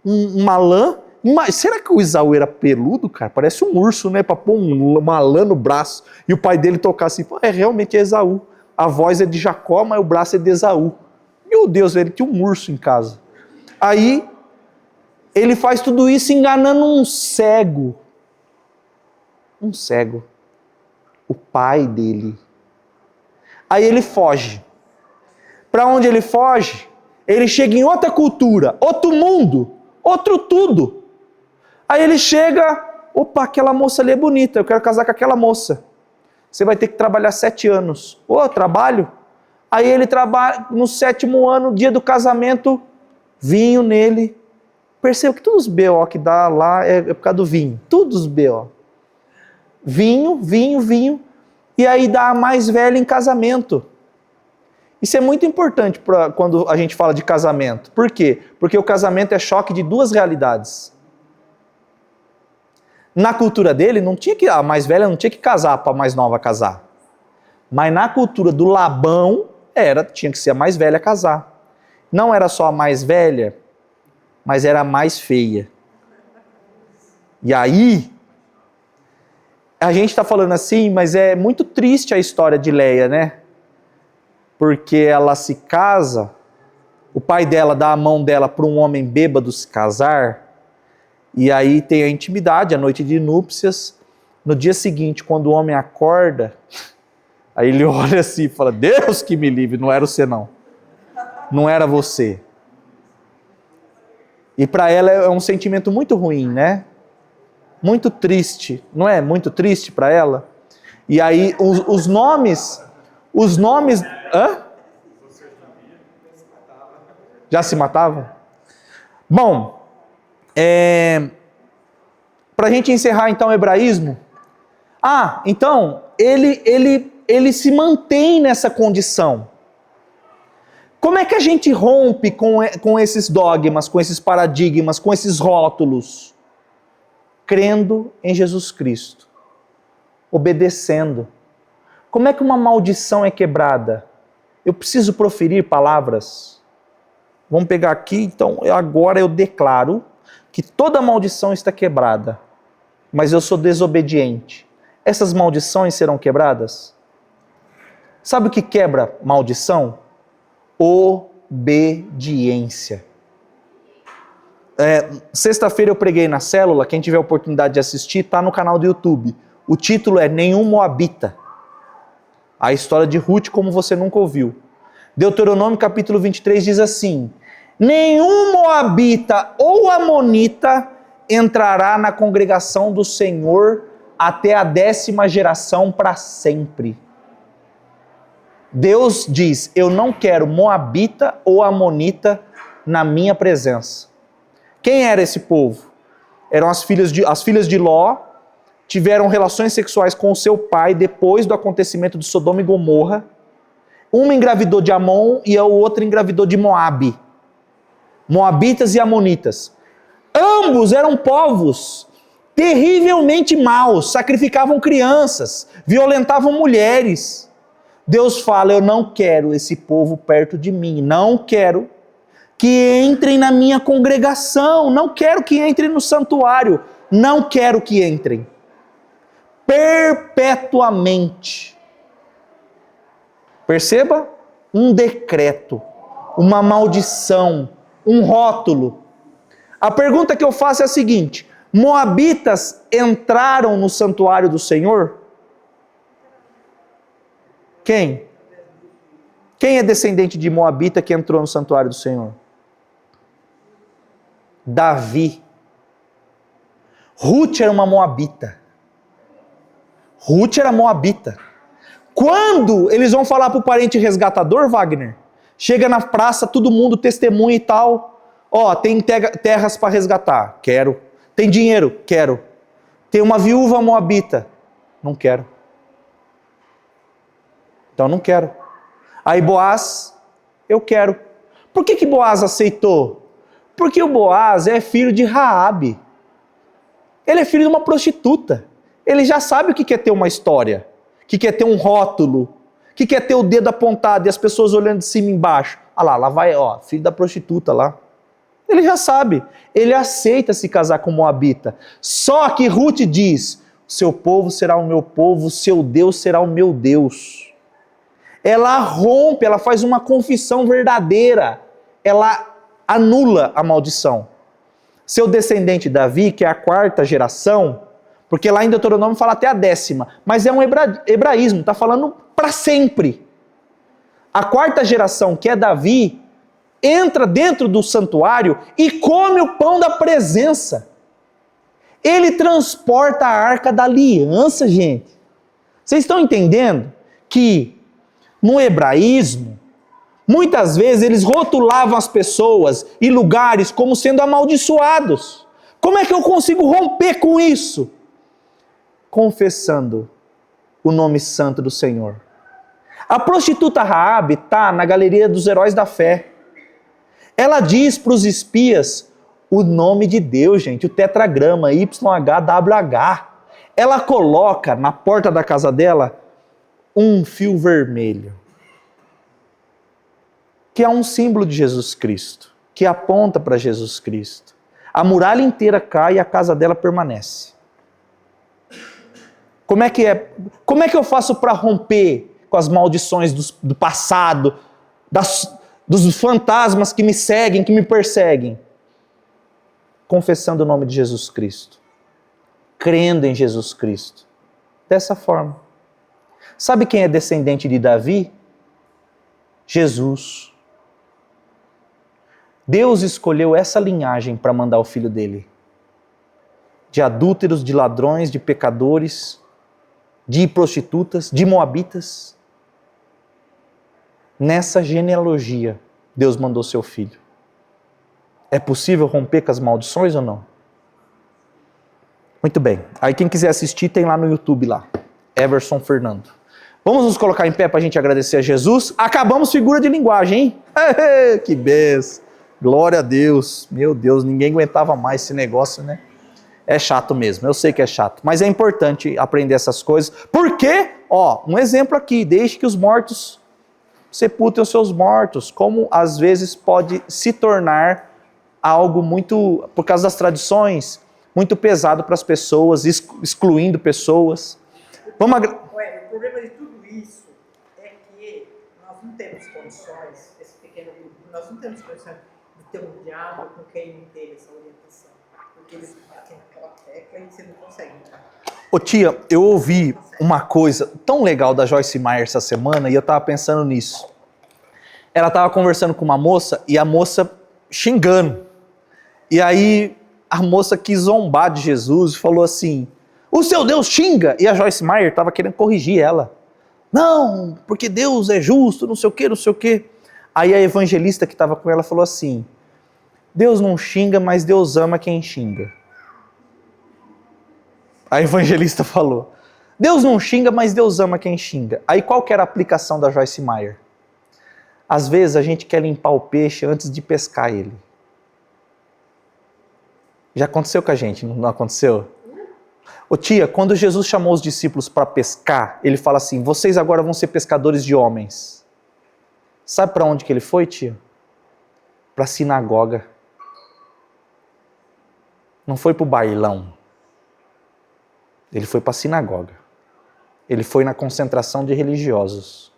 uma lã. Será que o Esaú era peludo, cara? Parece um urso, né? Para pôr uma lã no braço. E o pai dele tocar assim, realmente é Esaú. A voz é de Jacó, mas o braço é de Esaú. Meu Deus, ele tinha um urso em casa. Aí, ele faz tudo isso enganando um cego. Um cego. O pai dele. Aí ele foge. Para onde ele foge? Ele chega em outra cultura, outro mundo, outro tudo. Aí ele chega, opa, aquela moça ali é bonita, eu quero casar com aquela moça. Você vai ter que trabalhar 7 anos. Ô, trabalho? Aí ele trabalha, no 7º ano, dia do casamento, vinho nele. Perceba que todos os B.O. que dá lá é por causa do vinho. Todos os B.O. Vinho, vinho, vinho. E aí dá a mais velha em casamento. Isso é muito importante quando a gente fala de casamento. Por quê? Porque o casamento é choque de 2 realidades. Na cultura dele, a mais velha não tinha que casar para a mais nova casar. Mas na cultura do Labão, tinha que ser a mais velha a casar. Não era só a mais velha, mas era a mais feia. E aí, a gente está falando assim, mas é muito triste a história de Leia, né? Porque ela se casa, o pai dela dá a mão dela para um homem bêbado se casar, e aí tem a intimidade, a noite de núpcias. No dia seguinte, quando o homem acorda, aí ele olha assim e fala, Deus que me livre, não era você não. Não era você. E para ela é um sentimento muito ruim, né? Muito triste, não é? Muito triste para ela. E aí os nomes... Hã? Já se matava? Bom, para a gente encerrar então o hebraísmo. Então, ele se mantém nessa condição. Como é que a gente rompe com esses dogmas, com esses paradigmas, com esses rótulos? Crendo em Jesus Cristo. Obedecendo. Como é que uma maldição é quebrada? Eu preciso proferir palavras. Vamos pegar aqui, então, agora eu declaro que toda maldição está quebrada, mas eu sou desobediente. Essas maldições serão quebradas? Sabe o que quebra maldição? Obediência. Sexta-feira eu preguei na célula, quem tiver oportunidade de assistir, está no canal do YouTube. O título é Nenhum Moabita. A história de Ruth como você nunca ouviu. Deuteronômio capítulo 23 diz assim, nenhum moabita ou amonita entrará na congregação do Senhor até a 10ª geração para sempre. Deus diz, eu não quero moabita ou amonita na minha presença. Quem era esse povo? Eram as filhas de Ló, tiveram relações sexuais com o seu pai depois do acontecimento de Sodoma e Gomorra. Uma engravidou de Amon e a outra engravidou de Moabe. Moabitas e amonitas. Ambos eram povos terrivelmente maus, sacrificavam crianças, violentavam mulheres. Deus fala, eu não quero esse povo perto de mim, não quero que entrem na minha congregação, não quero que entrem no santuário, não quero que entrem. Perpetuamente. Perceba? Um decreto, uma maldição, um rótulo. A pergunta que eu faço é a seguinte, moabitas entraram no santuário do Senhor? Quem? Quem é descendente de moabita que entrou no santuário do Senhor? Davi. Ruth era uma moabita. Ruth era moabita. Quando eles vão falar para o parente resgatador, Wagner, chega na praça, todo mundo testemunha e tal, tem terras para resgatar, quero. Tem dinheiro, quero. Tem uma viúva moabita, não quero. Então não quero. Aí Boaz, eu quero. Por que Boaz aceitou? Porque o Boaz é filho de Raabe. Ele é filho de uma prostituta. Ele já sabe o que é ter uma história, o que é ter um rótulo, o que é ter o dedo apontado e as pessoas olhando de cima e embaixo. Lá vai, filho da prostituta lá. Ele já sabe, ele aceita se casar com Moabita. Só que Ruth diz, seu povo será o meu povo, seu Deus será o meu Deus. Ela rompe, ela faz uma confissão verdadeira, ela anula a maldição. Seu descendente Davi, que é a 4ª geração, porque lá em Deuteronômio fala até a 10ª, mas é um hebraísmo, está falando para sempre. A 4ª geração, que é Davi, entra dentro do santuário e come o pão da presença. Ele transporta a arca da aliança, gente. Vocês estão entendendo que no hebraísmo, muitas vezes eles rotulavam as pessoas e lugares como sendo amaldiçoados. Como é que eu consigo romper com isso? Confessando o nome santo do Senhor. A prostituta Raabe está na galeria dos heróis da fé. Ela diz para os espias o nome de Deus, gente, o tetragrama YHWH. Ela coloca na porta da casa dela um fio vermelho, que é um símbolo de Jesus Cristo, que aponta para Jesus Cristo. A muralha inteira cai e a casa dela permanece. Como é que eu faço para romper com as maldições do passado, dos fantasmas que me seguem, que me perseguem? Confessando o nome de Jesus Cristo. Crendo em Jesus Cristo. Dessa forma. Sabe quem é descendente de Davi? Jesus. Deus escolheu essa linhagem para mandar o filho dele. De adúlteros, de ladrões, de pecadores, de prostitutas, de moabitas. Nessa genealogia, Deus mandou seu filho. É possível romper com as maldições ou não? Muito bem. Aí quem quiser assistir tem lá no YouTube lá. Everson Fernando. Vamos nos colocar em pé para a gente agradecer a Jesus. Acabamos figura de linguagem, hein? Que benção. Glória a Deus. Meu Deus, ninguém aguentava mais esse negócio, né? É chato mesmo, eu sei que é chato. Mas é importante aprender essas coisas. Porque, um exemplo aqui. Deixe que os mortos sepultem os seus mortos. Como às vezes pode se tornar algo muito, por causa das tradições, muito pesado para as pessoas, excluindo pessoas. O problema de tudo isso é que nós não temos condições, esse pequeno grupo, nós não temos condições de ter um diálogo com quem não teve essa orientação. Porque eles batem naquela tecla e você não consegue. Ô tia, eu ouvi uma coisa tão legal da Joyce Meyer essa semana e eu estava pensando nisso. Ela estava conversando com uma moça e a moça xingando. E aí a moça quis zombar de Jesus e falou assim: o seu Deus xinga! E a Joyce Meyer estava querendo corrigir ela. Não, porque Deus é justo, não sei o quê, não sei o quê. Aí a evangelista que estava com ela falou assim: Deus não xinga, mas Deus ama quem xinga. A evangelista falou: Deus não xinga, mas Deus ama quem xinga. Aí qual que era a aplicação da Joyce Meyer? Às vezes a gente quer limpar o peixe antes de pescar ele. Já aconteceu com a gente, não aconteceu? Ô tia, quando Jesus chamou os discípulos para pescar, ele fala assim: vocês agora vão ser pescadores de homens. Sabe para onde que ele foi, tia? Para a sinagoga. Não foi para o bailão. Ele foi para a sinagoga. Ele foi na concentração de religiosos.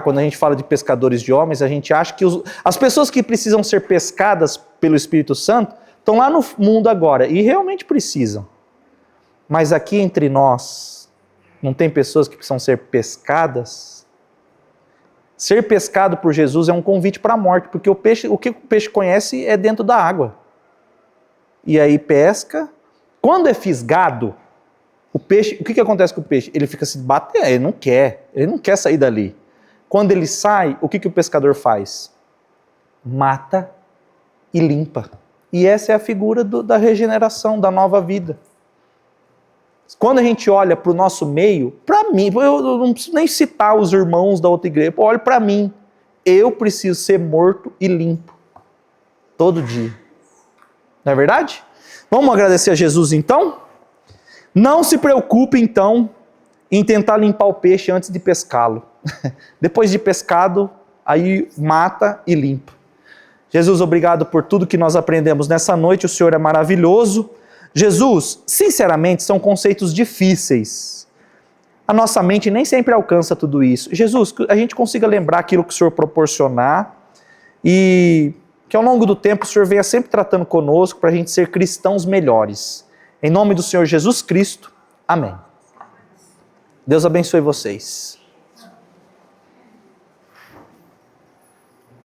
Quando a gente fala de pescadores de homens, a gente acha que as pessoas que precisam ser pescadas pelo Espírito Santo estão lá no mundo agora, e realmente precisam. Mas aqui entre nós, não tem pessoas que precisam ser pescadas? Ser pescado por Jesus é um convite para a morte, porque o que o peixe conhece é dentro da água. E aí pesca. Quando é fisgado, o peixe, o que acontece com o peixe? Ele fica se batendo, ele não quer sair dali. Quando ele sai, o que o pescador faz? Mata e limpa. E essa é a figura da regeneração, da nova vida. Quando a gente olha para o nosso meio, para mim, eu não preciso nem citar os irmãos da outra igreja, olha para mim, eu preciso ser morto e limpo, todo dia. Não é verdade? Vamos agradecer a Jesus então? Não se preocupe então em tentar limpar o peixe antes de pescá-lo. Depois de pescado, aí mata e limpa. Jesus, obrigado por tudo que nós aprendemos nessa noite, o Senhor é maravilhoso. Jesus, sinceramente, são conceitos difíceis. A nossa mente nem sempre alcança tudo isso. Jesus, que a gente consiga lembrar aquilo que o Senhor proporcionar e que ao longo do tempo o Senhor venha sempre tratando conosco para a gente ser cristãos melhores. Em nome do Senhor Jesus Cristo, amém. Deus abençoe vocês.